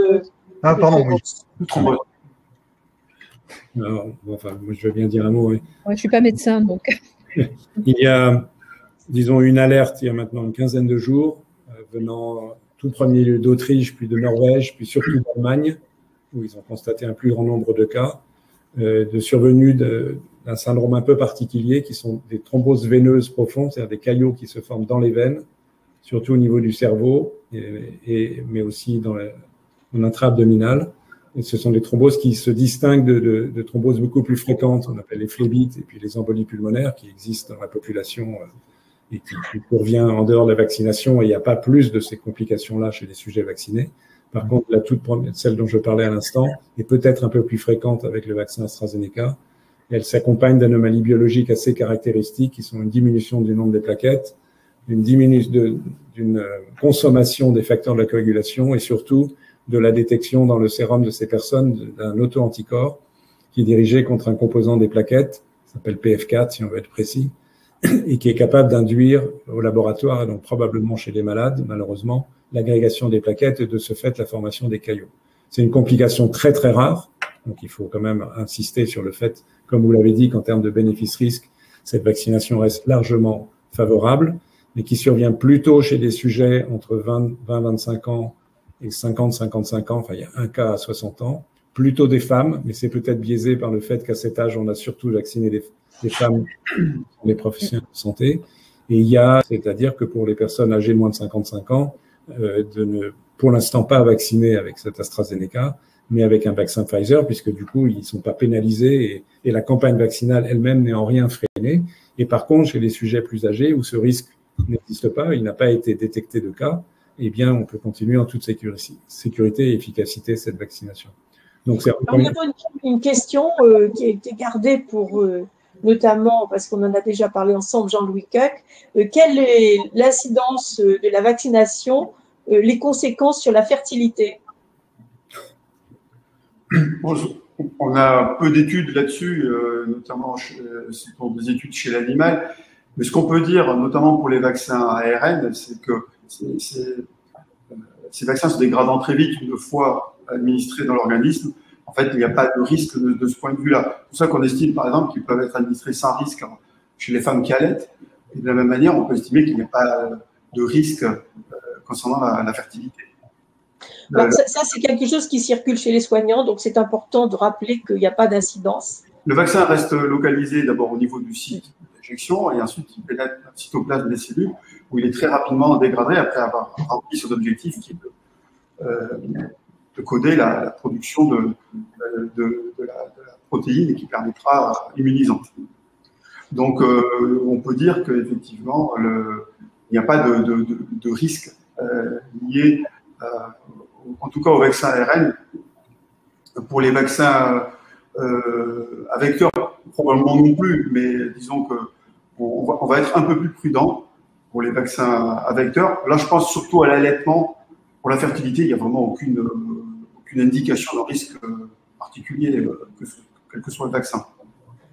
Ah, pardon, oui. Alors, enfin, moi, je veux bien dire un mot. Oui. Ouais, je ne suis pas médecin, donc... Il y a, disons, une alerte il y a maintenant une quinzaine de jours, venant tout premier lieu d'Autriche, puis de Norvège, puis surtout d'Allemagne, où ils ont constaté un plus grand nombre de cas, de survenue d'un syndrome un peu particulier, qui sont des thromboses veineuses profondes, c'est-à-dire des caillots qui se forment dans les veines, surtout au niveau du cerveau, mais aussi dans intra-abdominal. Et ce sont des thromboses qui se distinguent de thromboses beaucoup plus fréquentes, on appelle les phlébites, et puis les embolies pulmonaires qui existent dans la population et qui provient en dehors de la vaccination, et il n'y a pas plus de ces complications-là chez les sujets vaccinés. Par contre, la toute première, celle dont je parlais à l'instant, est peut-être un peu plus fréquente avec le vaccin AstraZeneca. Et elle s'accompagne d'anomalies biologiques assez caractéristiques, qui sont une diminution du nombre des plaquettes, d'une consommation des facteurs de la coagulation, et surtout de la détection dans le sérum de ces personnes d'un auto-anticorps qui est dirigé contre un composant des plaquettes, qui s'appelle PF4 si on veut être précis, et qui est capable d'induire au laboratoire, et donc probablement chez les malades, malheureusement, l'agrégation des plaquettes et de ce fait la formation des caillots. C'est une complication très très rare, donc il faut quand même insister sur le fait, comme vous l'avez dit, qu'en termes de bénéfice-risque, cette vaccination reste largement favorable, mais qui survient plutôt chez des sujets entre 20-25 ans et 50-55 ans, enfin il y a un cas à 60 ans, plutôt des femmes, mais c'est peut-être biaisé par le fait qu'à cet âge, on a surtout vacciné des femmes, les professionnels de santé. Et il y a, c'est-à-dire que pour les personnes âgées de moins de 55 ans, de ne, pour l'instant, pas vacciner avec cet AstraZeneca, mais avec un vaccin Pfizer, puisque du coup, ils ne sont pas pénalisés et la campagne vaccinale elle-même n'est en rien freinée. Et par contre, chez les sujets plus âgés, où ce risque n'existe pas, il n'a pas été détecté de cas, eh bien, on peut continuer en toute sécurité et efficacité cette vaccination. Donc, c'est une question qui a été gardée pour notamment, parce qu'on en a déjà parlé ensemble, Jean-Louis Cocq, quelle est l'incidence de la vaccination, les conséquences sur la fertilité? On a peu d'études là-dessus, notamment pour des études chez l'animal. Mais ce qu'on peut dire, notamment pour les vaccins ARN, c'est que ces vaccins se dégradant très vite une fois administrés dans l'organisme. En fait, il n'y a pas de risque de ce point de vue-là. C'est pour ça qu'on estime, par exemple, qu'ils peuvent être administrés sans risque chez les femmes qui allaitent. Et de la même manière, on peut estimer qu'il n'y a pas de risque concernant la fertilité. Alors, ça c'est quelque chose qui circule chez les soignants, donc c'est important de rappeler qu'il n'y a pas d'incidence. Le vaccin reste localisé d'abord au niveau du site d'injection et ensuite il pénètre le cytoplasme des cellules où il est très rapidement dégradé après avoir rempli son objectif qui est de coder la production de la protéine et qui permettra immunisante. Donc, on peut dire qu'effectivement, il n'y a pas de risque lié, en tout cas au vaccin ARN. Pour les vaccins à vecteur, probablement non plus, mais disons qu'on va être un peu plus prudent pour les vaccins à vecteur. Là, je pense surtout à l'allaitement. Pour la fertilité, il n'y a vraiment aucune indication de risque particulier, quel que soit le vaccin.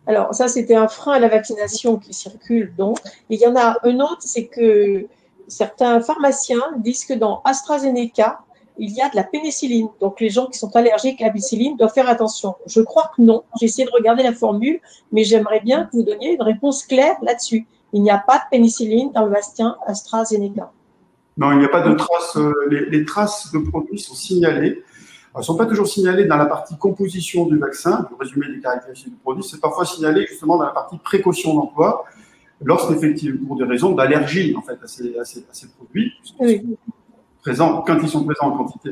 Alors, ça, c'était un frein à la vaccination qui circule, donc. Et il y en a un autre, c'est que certains pharmaciens disent que dans AstraZeneca, il y a de la pénicilline. Donc, les gens qui sont allergiques à la pénicilline doivent faire attention. Je crois que non. J'ai essayé de regarder la formule, mais j'aimerais bien que vous donniez une réponse claire là-dessus. Il n'y a pas de pénicilline dans le vaccin AstraZeneca. Non, il n'y a pas de traces. Les traces de produits sont signalées. Elles ne sont pas toujours signalées dans la partie composition du vaccin, le résumé des caractéristiques du produit. C'est parfois signalé justement dans la partie précaution d'emploi, lorsqu'effectivement, pour des raisons d'allergie en fait à ces produits. Oui. Quand ils sont présents en quantité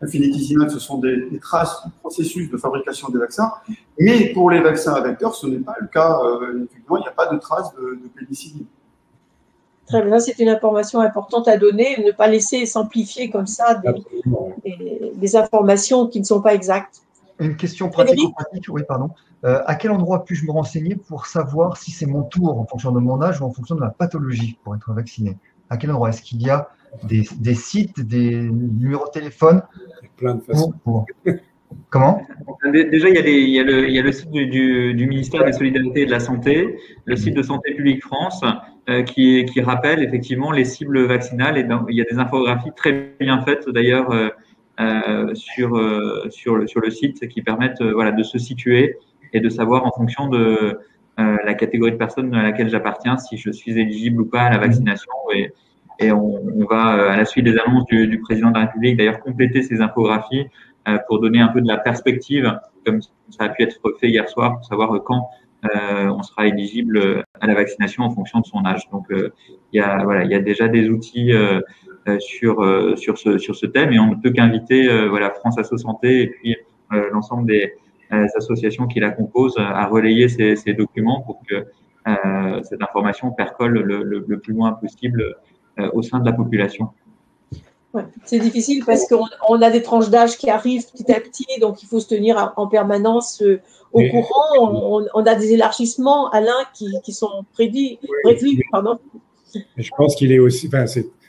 infinitésimale, ce sont des traces du processus de fabrication des vaccins. Mais pour les vaccins à vecteur, ce n'est pas le cas. Effectivement, il n'y a pas de traces de pénicilline. Très bien, c'est une information importante à donner, ne pas laisser s'amplifier comme ça des informations qui ne sont pas exactes. Une question pratico-pratique, oui, pardon. À quel endroit puis-je me renseigner pour savoir si c'est mon tour en fonction de mon âge ou en fonction de ma pathologie pour être vacciné? À quel endroit? Est-ce qu'il y a des sites, des numéros de téléphone? Plein de façons. Comment? Déjà, il y a le site du ministère des Solidarités et de la Santé, le site de Santé publique France, qui rappelle effectivement les cibles vaccinales. Et il y a des infographies très bien faites d'ailleurs sur le site qui permettent de se situer et de savoir en fonction de la catégorie de personnes à laquelle j'appartiens si je suis éligible ou pas à la vaccination. Et on va, à la suite des annonces du président de la République, d'ailleurs compléter ces infographies pour donner un peu de la perspective, comme ça a pu être fait hier soir, pour savoir quand on sera éligible à la vaccination en fonction de son âge. Donc, il y a déjà des outils sur ce thème, et on ne peut qu'inviter France Asso Santé et puis l'ensemble des associations qui la composent à relayer ces documents pour que cette information percole le plus loin possible au sein de la population. Ouais, c'est difficile parce qu'on a des tranches d'âge qui arrivent petit à petit, donc il faut se tenir en permanence au courant. On a des élargissements, Alain, qui sont prévus. Pardon. Je pense qu'il est aussi.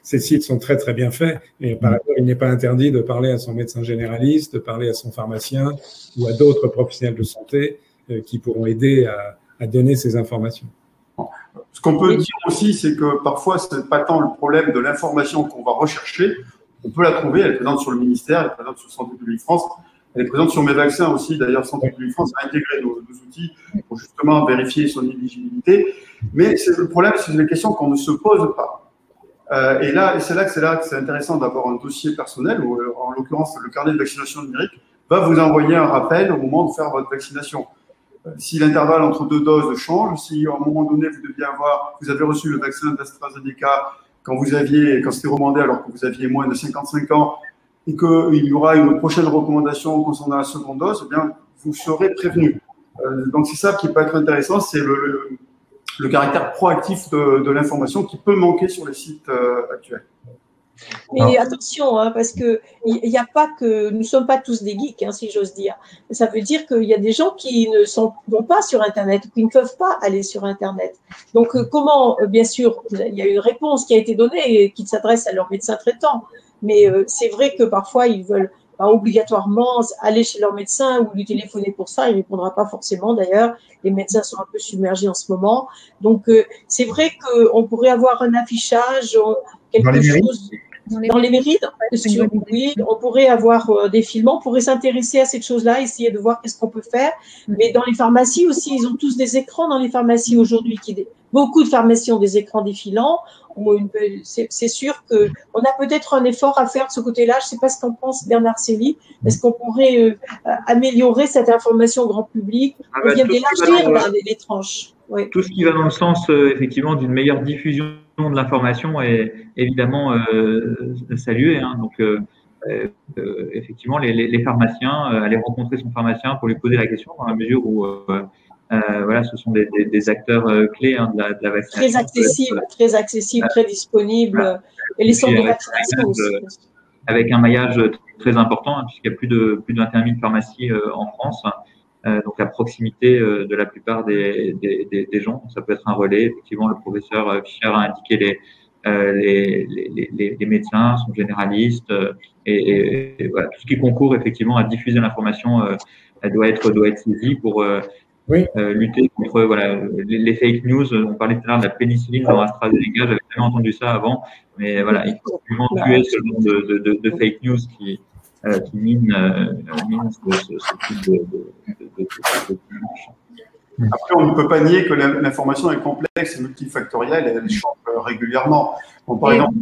Ces sites sont très très bien faits, et par ailleurs, il n'est pas interdit de parler à son médecin généraliste, de parler à son pharmacien ou à d'autres professionnels de santé qui pourront aider à donner ces informations. Ce qu'on peut dire aussi, c'est que parfois, ce n'est pas tant le problème de l'information qu'on va rechercher. On peut la trouver, elle est présente sur le ministère, elle est présente sur Santé publique France, elle est présente sur mes vaccins aussi. D'ailleurs, Santé publique France a intégré nos outils pour justement vérifier son éligibilité. Mais le problème, c'est des questions qu'on ne se pose pas. Et c'est là que c'est intéressant d'avoir un dossier personnel, ou en l'occurrence, le carnet de vaccination numérique va vous envoyer un rappel au moment de faire votre vaccination. Si l'intervalle entre deux doses change, si à un moment donné vous avez reçu le vaccin d'AstraZeneca quand c'était recommandé alors que vous aviez moins de 55 ans et qu'il y aura une prochaine recommandation concernant la seconde dose, eh bien, vous serez prévenu. Donc c'est ça qui peut être intéressant, c'est le caractère proactif de l'information qui peut manquer sur les sites actuels. Mais attention, parce que il n'y a pas que nous ne sommes pas tous des geeks, si j'ose dire. Ça veut dire qu'il y a des gens qui vont pas sur Internet, qui ne peuvent pas aller sur Internet. Donc, comment, bien sûr, il y a une réponse qui a été donnée et qui s'adresse à leur médecin traitant. Mais c'est vrai que parfois, ils veulent pas obligatoirement aller chez leur médecin ou lui téléphoner pour ça. Il répondra pas forcément, d'ailleurs. Les médecins sont un peu submergés en ce moment. Donc, c'est vrai qu'on pourrait avoir un affichage, quelque chose. Dans les mairies, oui, on pourrait avoir des films, on pourrait s'intéresser à cette chose-là, essayer de voir qu'est-ce qu'on peut faire. Mais dans les pharmacies aussi, ils ont tous des écrans dans les pharmacies aujourd'hui. Beaucoup de pharmacies ont des écrans défilants. C'est sûr qu'on a peut-être un effort à faire de ce côté-là. Je ne sais pas ce qu'en pense Bernard Célie. Est-ce qu'on pourrait améliorer cette information au grand public? On vient d'élargir les tranches. Oui. Tout ce qui va dans le sens effectivement d'une meilleure diffusion de l'information est évidemment salué. Donc effectivement, les pharmaciens, aller rencontrer son pharmacien pour lui poser la question, dans la mesure où Voilà, ce sont des acteurs clés de la vaccination. Très accessible, très disponible. Voilà. Et les centres de vaccination aussi. Avec un maillage très important, hein, puisqu'il y a plus de 21 000 pharmacies en France. Donc à proximité de la plupart des gens. Ça peut être un relais. Effectivement, le professeur Fischer a indiqué les médecins sont généralistes et voilà, tout ce qui concourt effectivement à diffuser l'information doit être saisi pour lutter contre les fake news. On parlait tout à l'heure de la pénicilline dans AstraZeneca, j'avais jamais entendu ça avant, mais voilà, il faut absolument tuer ce genre de fake news qui mine ce type de Après, on ne peut pas nier que l'information est complexe et multifactorielle et elle change régulièrement. Bon, par exemple,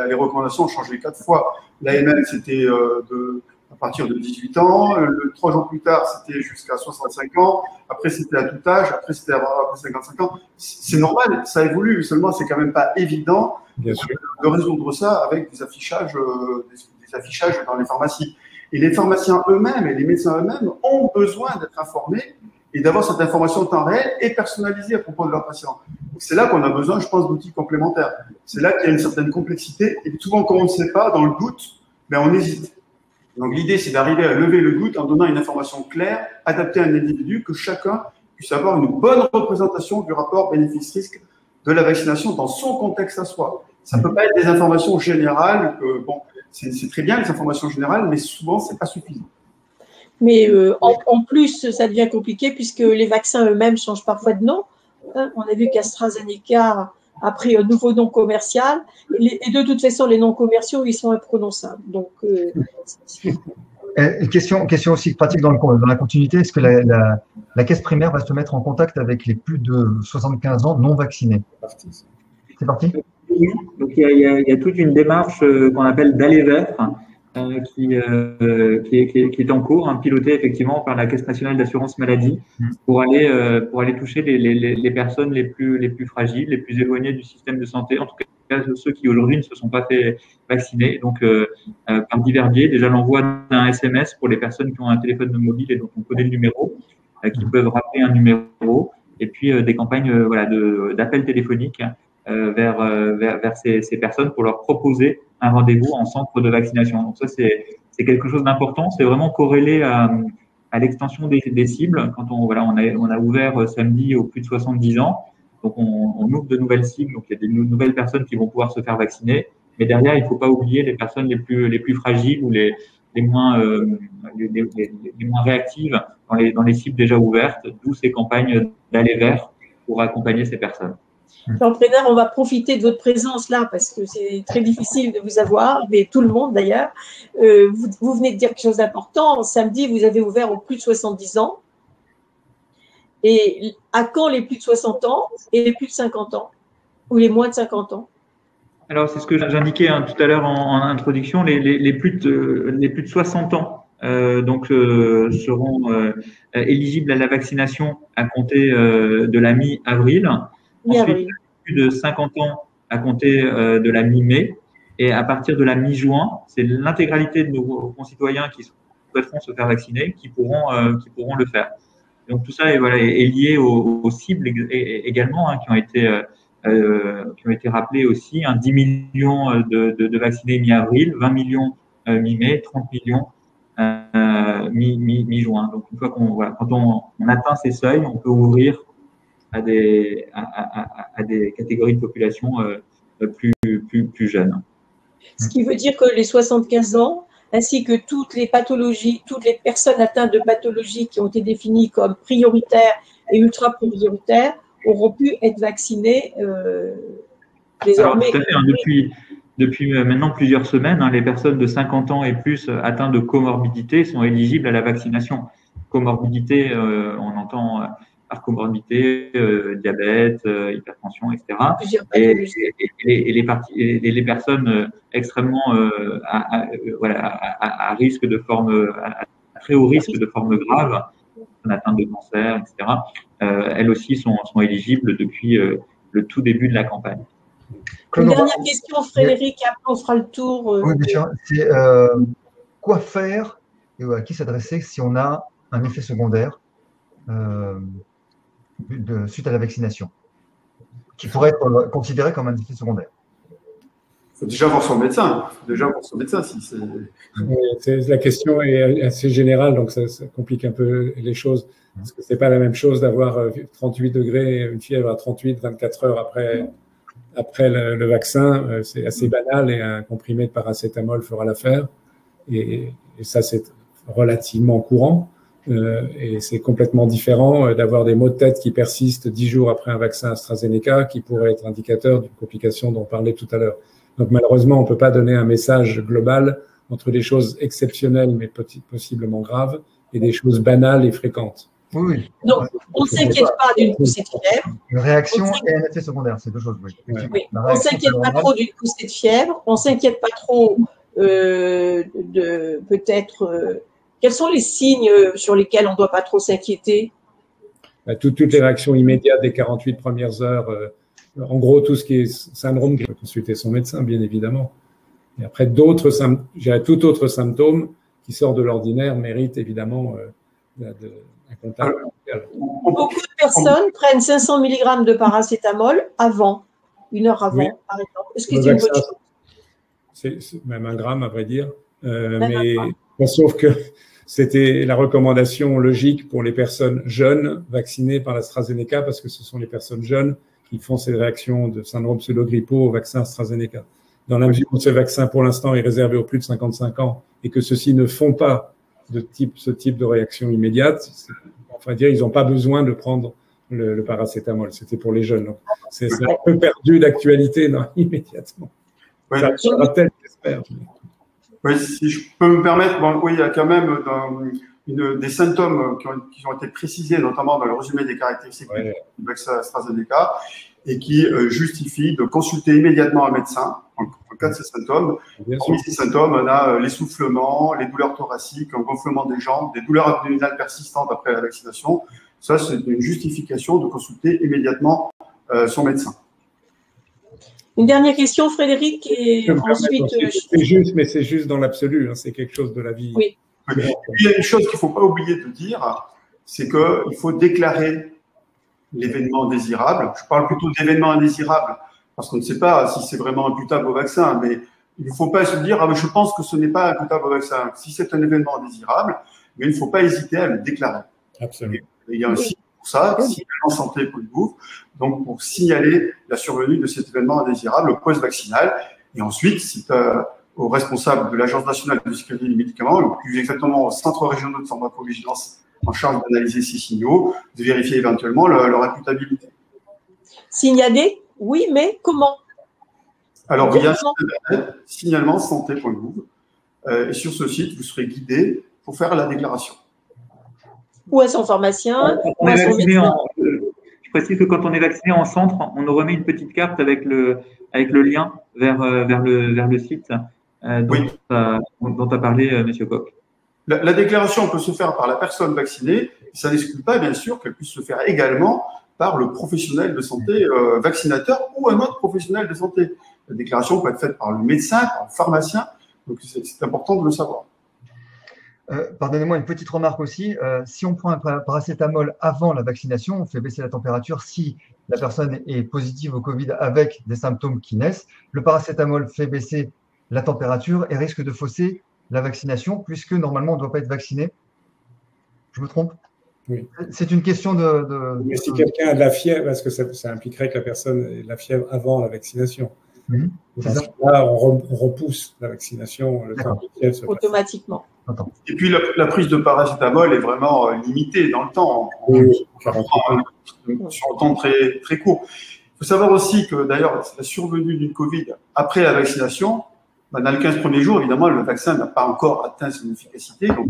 les recommandations ont changé 4 fois. L'AML, c'était à partir de 18 ans. 3 jours plus tard, c'était jusqu'à 65 ans. Après, c'était à tout âge. Après, c'était après 55 ans. C'est normal, ça évolue. Seulement, c'est quand même pas évident de résoudre ça avec des affichages dans les pharmacies. Et les pharmaciens eux-mêmes et les médecins eux-mêmes ont besoin d'être informés et d'avoir cette information en temps réel et personnalisée à propos de leurs patients. C'est là qu'on a besoin, je pense, d'outils complémentaires. C'est là qu'il y a une certaine complexité et souvent, quand on ne sait pas, dans le doute, on hésite. Donc, l'idée, c'est d'arriver à lever le doute en donnant une information claire, adaptée à un individu, que chacun puisse avoir une bonne représentation du rapport bénéfice-risque de la vaccination dans son contexte à soi. Ça ne peut pas être des informations générales. C'est très bien les informations générales, mais souvent, ce n'est pas suffisant. Mais en plus, ça devient compliqué puisque les vaccins eux-mêmes changent parfois de nom. On a vu qu'AstraZeneca a pris un nouveau nom commercial. Et de toute façon, les noms commerciaux, ils sont imprononçables. Donc, question aussi pratique dans la continuité. Est-ce que la caisse primaire va se mettre en contact avec les plus de 75 ans non vaccinés? C'est parti. Donc, il y a toute une démarche qu'on appelle d'aller vers qui est en cours, pilotée effectivement par la Caisse nationale d'assurance maladie pour aller toucher les personnes les plus fragiles, les plus éloignées du système de santé, en tout cas ceux qui aujourd'hui ne se sont pas fait vacciner. Donc, par divers biais, déjà l'envoi d'un SMS pour les personnes qui ont un téléphone mobile et dont on connaît le numéro, qui peuvent rappeler un numéro, et puis des campagnes d'appels téléphoniques vers ces personnes pour leur proposer un rendez-vous en centre de vaccination. Donc ça, c'est quelque chose d'important. C'est vraiment corrélé à l'extension des cibles. Quand on a ouvert samedi aux plus de 70 ans, donc on ouvre de nouvelles cibles. Donc il y a des nouvelles personnes qui vont pouvoir se faire vacciner. Mais derrière, il ne faut pas oublier les personnes les plus fragiles ou les moins réactives dans les cibles déjà ouvertes. D'où ces campagnes d'aller vers pour accompagner ces personnes. Jean Prénard, on va profiter de votre présence là parce que c'est très difficile de vous avoir, mais tout le monde d'ailleurs. Vous venez de dire quelque chose d'important. Samedi, vous avez ouvert aux plus de 70 ans. Et à quand les plus de 60 ans et les plus de 50 ans ou les moins de 50 ans? Alors, c'est ce que j'indiquais tout à l'heure en introduction. Les plus de 60 ans seront éligibles à la vaccination à compter de la mi-avril. Ensuite, plus de 50 ans à compter de la mi-mai. Et à partir de la mi-juin, c'est l'intégralité de nos concitoyens qui souhaiteront se faire vacciner qui pourront le faire. Donc tout ça est lié aux cibles également qui ont été rappelées aussi. 10 millions de vaccinés mi-avril, 20 millions mi-mai, 30 millions mi-juin. Donc une fois quand on atteint ces seuils, on peut ouvrir à des catégories de population plus jeunes. Ce qui veut dire que les 75 ans, ainsi que toutes les pathologies, toutes les personnes atteintes de pathologies qui ont été définies comme prioritaires et ultra-prioritaires, auront pu être vaccinées désormais. Alors, tout à fait, depuis maintenant plusieurs semaines, les personnes de 50 ans et plus atteintes de comorbidité sont éligibles à la vaccination. Comorbidité, on entend par comorbidité, diabète, hypertension, etc. Et les personnes extrêmement à risque de forme, à très haut risque de forme grave, atteinte de cancer, etc. Elles aussi sont éligibles depuis le tout début de la campagne. Une dernière question, Frédéric, après on fera le tour. Oui, bien sûr. C'est quoi faire et à qui s'adresser si on a un effet secondaire suite à la vaccination, qui pourrait être considéré comme un effet secondaire. Il faut déjà voir son médecin. La question est assez générale, donc ça complique un peu les choses. Parce que c'est pas la même chose d'avoir 38 degrés, une fièvre à 38, 24 heures après le vaccin. C'est assez banal et un comprimé de paracétamol fera l'affaire. Et ça, c'est relativement courant. Et c'est complètement différent d'avoir des maux de tête qui persistent 10 jours après un vaccin AstraZeneca, qui pourrait être indicateur d'une complication dont on parlait tout à l'heure. Donc malheureusement, on ne peut pas donner un message global entre des choses exceptionnelles mais possiblement graves et des choses banales et fréquentes. Oui. Donc, on ne s'inquiète pas d'une poussée de fièvre. Une réaction et un effet secondaire, c'est deux choses. Oui. Oui. On ne s'inquiète pas trop d'une poussée de fièvre. On ne s'inquiète pas trop de peut-être. Quels sont les signes sur lesquels on ne doit pas trop s'inquiéter? Toutes les réactions immédiates des 48 premières heures. En gros, tout ce qui est syndrome, il faut consulter son médecin, bien évidemment. Et après, tout autre symptôme qui sort de l'ordinaire mérite évidemment un contact médical. Beaucoup de personnes prennent 500 mg de paracétamol une heure avant, par exemple. Est-ce que c'est une bonne chose? C'est même 1 gramme, à vrai dire. Mais sauf que c'était la recommandation logique pour les personnes jeunes vaccinées par l'AstraZeneca, parce que ce sont les personnes jeunes qui font ces réactions de syndrome pseudo-grippaux au vaccin AstraZeneca. Dans la mesure où ce vaccin, pour l'instant, est réservé aux plus de 55 ans et que ceux-ci ne font pas ce type de réaction immédiate, enfin dire, ils n'ont pas besoin de prendre le paracétamol. C'était pour les jeunes. Donc, c'est un peu perdu d'actualité immédiatement. Oui. Ça sera peut-être, j'espère. Oui, si je peux me permettre, il y a quand même des symptômes qui ont été précisés, notamment dans le résumé des caractéristiques du vaccin AstraZeneca, et qui justifient de consulter immédiatement un médecin en cas de ces symptômes. Parmi ces symptômes, on a l'essoufflement, les douleurs thoraciques, un gonflement des jambes, des douleurs abdominales persistantes après la vaccination. Ça, c'est une justification de consulter immédiatement son médecin. Une dernière question, Frédéric, et ensuite… C'est juste, mais c'est juste dans l'absolu, c'est quelque chose de la vie. Oui. Il y a une chose qu'il ne faut pas oublier de dire, c'est qu'il faut déclarer l'événement désirable. Je parle plutôt d'événement indésirable, parce qu'on ne sait pas si c'est vraiment imputable au vaccin, mais il ne faut pas se dire « Ah, mais je pense que ce n'est pas imputable au vaccin ». Si c'est un événement indésirable, mais il ne faut pas hésiter à le déclarer. Absolument. Et il y a un signe pour ça, signal en santé pour le gouvernement, donc pour signaler la survenue de cet événement indésirable post-vaccinal. Et ensuite, c'est au responsable de l'Agence nationale de sécurité des médicaments, ou plus exactement au centre régional de pharmacovigilance en charge d'analyser ces signaux, de vérifier éventuellement leur imputabilité. Signaler, oui, mais comment? Alors, il y a un site internet, signalement-santé.gouv, et sur ce site, vous serez guidé pour faire la déclaration. Ou à son pharmacien, ou à son médecin. Je précise que quand on est vacciné en centre, on nous remet une petite carte avec le lien vers le site dont a parlé M. Koch. La déclaration peut se faire par la personne vaccinée, et ça n'exclut pas, bien sûr, qu'elle puisse se faire également par le professionnel de santé vaccinateur ou un autre professionnel de santé. La déclaration peut être faite par le médecin, par le pharmacien, donc c'est important de le savoir. Pardonnez-moi une petite remarque aussi. Si on prend un paracétamol avant la vaccination, on fait baisser la température si la personne est positive au Covid avec des symptômes qui naissent. Le paracétamol fait baisser la température et risque de fausser la vaccination puisque normalement on ne doit pas être vacciné. Je me trompe? Oui. C'est une question Mais si quelqu'un a de la fièvre, parce que ça impliquerait que la personne ait de la fièvre avant la vaccination. Là, on repousse la vaccination le temps que la fièvre se passe. Automatiquement. Et puis la prise de paracétamol est vraiment limitée dans le temps, sur un temps très, très court. Il faut savoir aussi que d'ailleurs, la survenue d'une Covid après la vaccination, dans les 15 premiers jours, évidemment, le vaccin n'a pas encore atteint son efficacité. Donc,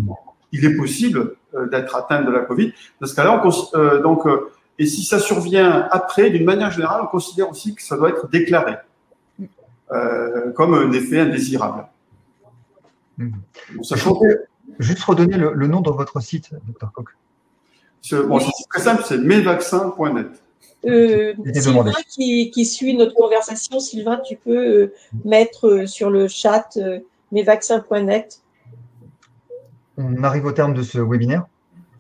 il est possible d'être atteint de la Covid. Dans ce cas-là, et si ça survient après, d'une manière générale, on considère aussi que ça doit être déclaré comme un effet indésirable. Juste redonner le nom de votre site, Dr Koch. C'est très simple, c'est mesvaccins.net. Sylvain qui suit notre conversation, Sylvain, tu peux mettre sur le chat mesvaccins.net. On arrive au terme de ce webinaire.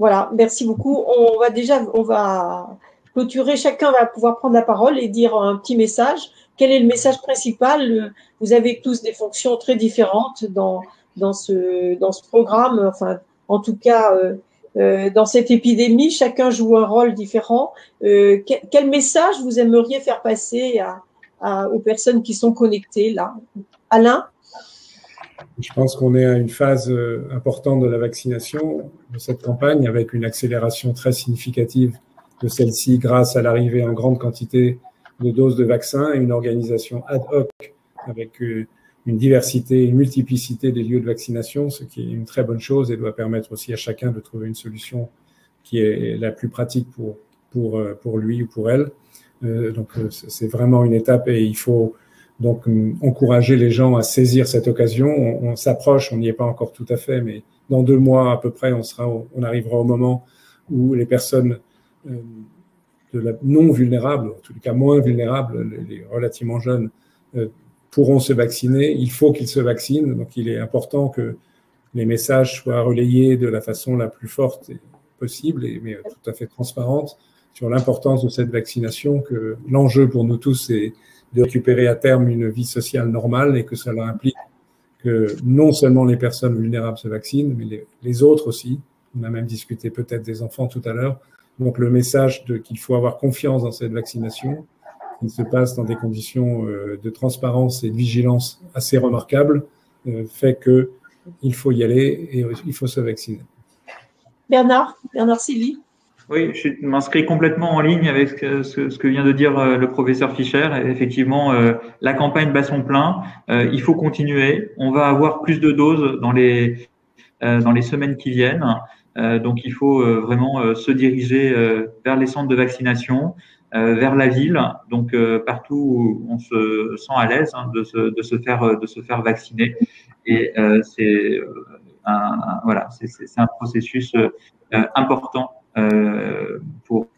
Voilà, merci beaucoup. On va clôturer. Chacun va pouvoir prendre la parole et dire un petit message. Quel est le message principal? Vous avez tous des fonctions très différentes dans ce programme. Enfin, en tout cas, dans cette épidémie, chacun joue un rôle différent. Quel message vous aimeriez faire passer aux personnes qui sont connectées là? Alain? Je pense qu'on est à une phase importante de la vaccination, de cette campagne, avec une accélération très significative de celle-ci grâce à l'arrivée en grande quantité de doses de vaccins et une organisation ad hoc avec une diversité, une multiplicité des lieux de vaccination, ce qui est une très bonne chose et doit permettre aussi à chacun de trouver une solution qui est la plus pratique pour lui ou pour elle. Donc c'est vraiment une étape et il faut donc encourager les gens à saisir cette occasion. On s'approche, on n'y est pas encore tout à fait, mais dans 2 mois à peu près, on arrivera au moment où les personnes non vulnérables, en tout cas moins vulnérables, les relativement jeunes, pourront se vacciner. Il faut qu'ils se vaccinent, donc il est important que les messages soient relayés de la façon la plus forte possible, mais tout à fait transparente, sur l'importance de cette vaccination, que l'enjeu pour nous tous est de récupérer à terme une vie sociale normale et que cela implique que non seulement les personnes vulnérables se vaccinent, mais les autres aussi. On a même discuté peut-être des enfants tout à l'heure. Donc le message qu'il faut avoir confiance dans cette vaccination, qui se passe dans des conditions de transparence et de vigilance assez remarquables, fait qu'il faut y aller et il faut se vacciner. Bernard Sylvie. Oui, je m'inscris complètement en ligne avec ce que vient de dire le professeur Fischer. Et effectivement, la campagne bat son plein. Il faut continuer. On va avoir plus de doses dans les semaines qui viennent. Donc, il faut vraiment se diriger vers les centres de vaccination, vers la ville. Donc, partout où on se sent à l'aise de se faire vacciner. Et c'est un processus important. Pour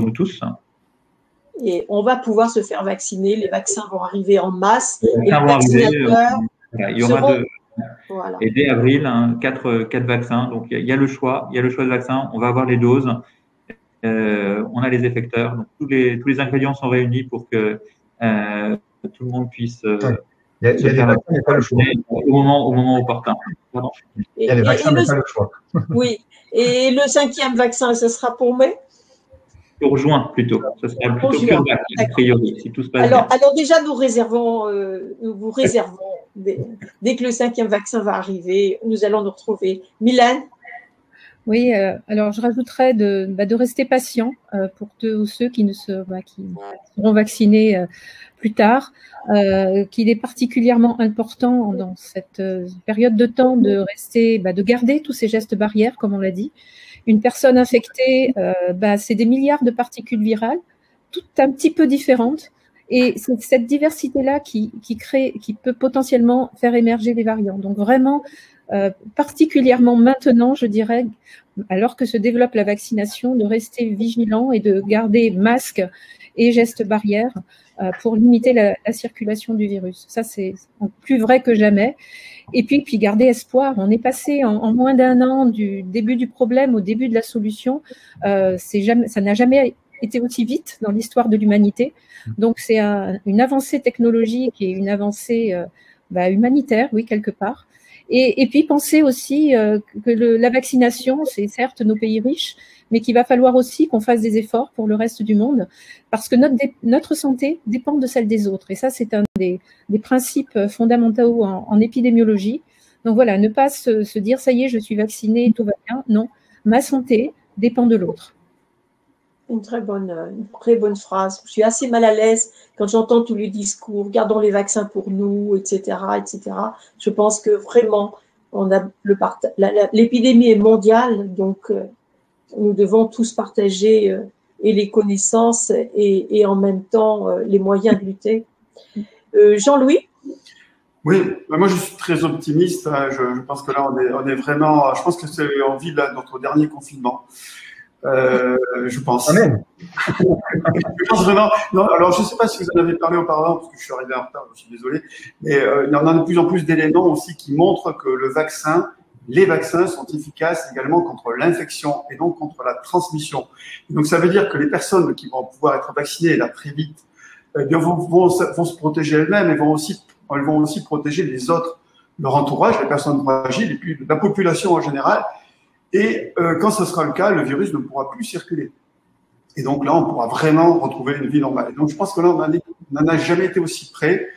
nous tous. Et on va pouvoir se faire vacciner, les vaccins vont arriver en masse. Il y aura et dès avril, 4 vaccins. Donc il y a le choix de vaccins, on va avoir les doses, on a les effecteurs. Donc tous les ingrédients sont réunis pour que tout le monde puisse il y a les vaccins, mais pas le choix. Au moment opportun. Pardon. Il y a les vaccins, mais pas le choix. Oui. Et le 5e vaccin, ce sera pour mai? Pour juin, plutôt. Ce sera plutôt que vaccin, a priori, si tout se passe bien. Alors déjà, nous vous réservons, dès que le 5e vaccin va arriver, nous allons nous retrouver. Mylène? Oui, alors je rajouterais de rester patient pour ceux qui seront vaccinés plus tard, qu'il est particulièrement important dans cette période de temps de garder tous ces gestes barrières, comme on l'a dit. Une personne infectée, c'est des milliards de particules virales, toutes un petit peu différentes, et c'est cette diversité-là qui peut potentiellement faire émerger les variants. Donc vraiment, particulièrement maintenant, je dirais, alors que se développe la vaccination, de rester vigilant et de garder masque et gestes barrières pour limiter la circulation du virus. Ça, c'est plus vrai que jamais. Et puis garder espoir. On est passé en moins d'1 an du début du problème au début de la solution. Ça n'a jamais été aussi vite dans l'histoire de l'humanité. Donc, c'est une avancée technologique et une avancée humanitaire, oui, quelque part. Et puis penser aussi que la vaccination, c'est certes nos pays riches, mais qu'il va falloir aussi qu'on fasse des efforts pour le reste du monde, parce que notre santé dépend de celle des autres. Et ça, c'est un des principes fondamentaux en épidémiologie. Donc voilà, ne pas se dire, ça y est, je suis vacciné, tout va bien. Non, ma santé dépend de l'autre. Une très bonne phrase. Je suis assez mal à l'aise quand j'entends tous les discours, gardons les vaccins pour nous, etc., etc. Je pense que vraiment, l'épidémie est mondiale, donc nous devons tous partager et les connaissances et en même temps les moyens de lutter. Jean-Louis? Oui, moi je suis très optimiste. Je pense que là on est vraiment. Je pense que c'est en vue de notre dernier confinement. Je pense. Amen. Je pense vraiment. Non, alors je ne sais pas si vous en avez parlé auparavant parce que je suis arrivé en retard, je suis désolé. Mais il y en a de plus en plus d'éléments aussi qui montrent que le vaccin les vaccins sont efficaces également contre l'infection et donc contre la transmission. Et donc, ça veut dire que les personnes qui vont pouvoir être vaccinées là très vite vont se protéger elles-mêmes et vont aussi protéger les autres, leur entourage, les personnes fragiles et puis la population en général. Et quand ce sera le cas, le virus ne pourra plus circuler. Et donc là, on pourra vraiment retrouver une vie normale. Et donc, je pense que là, on n'en a jamais été aussi près.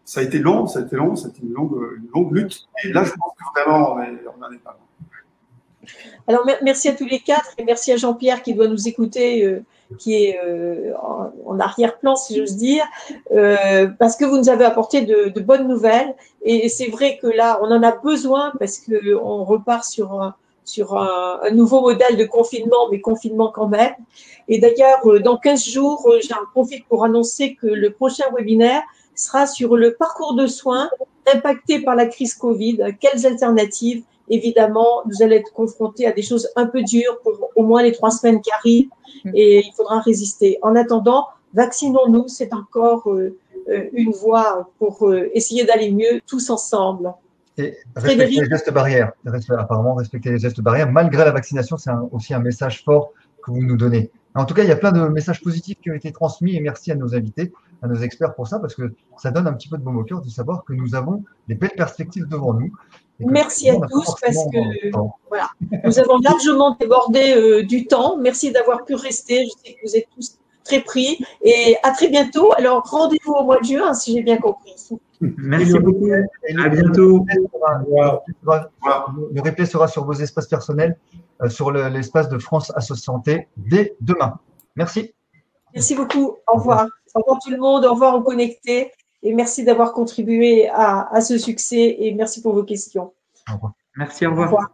Ça a été long, c'était une longue lutte. Et là, je pense que vraiment, on n'en est pas loin. Alors, merci à tous les quatre et merci à Jean-Pierre qui doit nous écouter, qui est en arrière-plan, si j'ose dire, parce que vous nous avez apporté de bonnes nouvelles. Et c'est vrai que là, on en a besoin parce qu'on repart sur un nouveau modèle de confinement, mais confinement quand même. Et d'ailleurs, dans 15 jours, j'en profite pour annoncer que le prochain webinaire sera sur le parcours de soins impacté par la crise Covid. Quelles alternatives? Évidemment, vous allez être confrontés à des choses un peu dures pour au moins les 3 semaines qui arrivent et il faudra résister. En attendant, vaccinons-nous, c'est encore une voie pour essayer d'aller mieux tous ensemble. Et respecter les gestes barrières. Apparemment, respecter les gestes barrières, malgré la vaccination, c'est aussi un message fort que vous nous donnez. En tout cas, il y a plein de messages positifs qui ont été transmis et merci à nos invités, à nos experts pour ça, parce que ça donne un petit peu de baume au cœur de savoir que nous avons des belles perspectives devant nous. Merci à tous parce que voilà, nous avons largement débordé du temps. Merci d'avoir pu rester. Je sais que vous êtes tous très pris et à très bientôt. Alors, rendez-vous au mois de juin, si j'ai bien compris. Merci beaucoup. À bientôt. Le replay sera sur vos espaces personnels, sur l'espace de France Asso Santé dès demain. Merci. Merci beaucoup. Au revoir. Au revoir tout le monde. Au revoir aux connectés. Et merci d'avoir contribué à ce succès et merci pour vos questions. Au revoir. Merci, au revoir.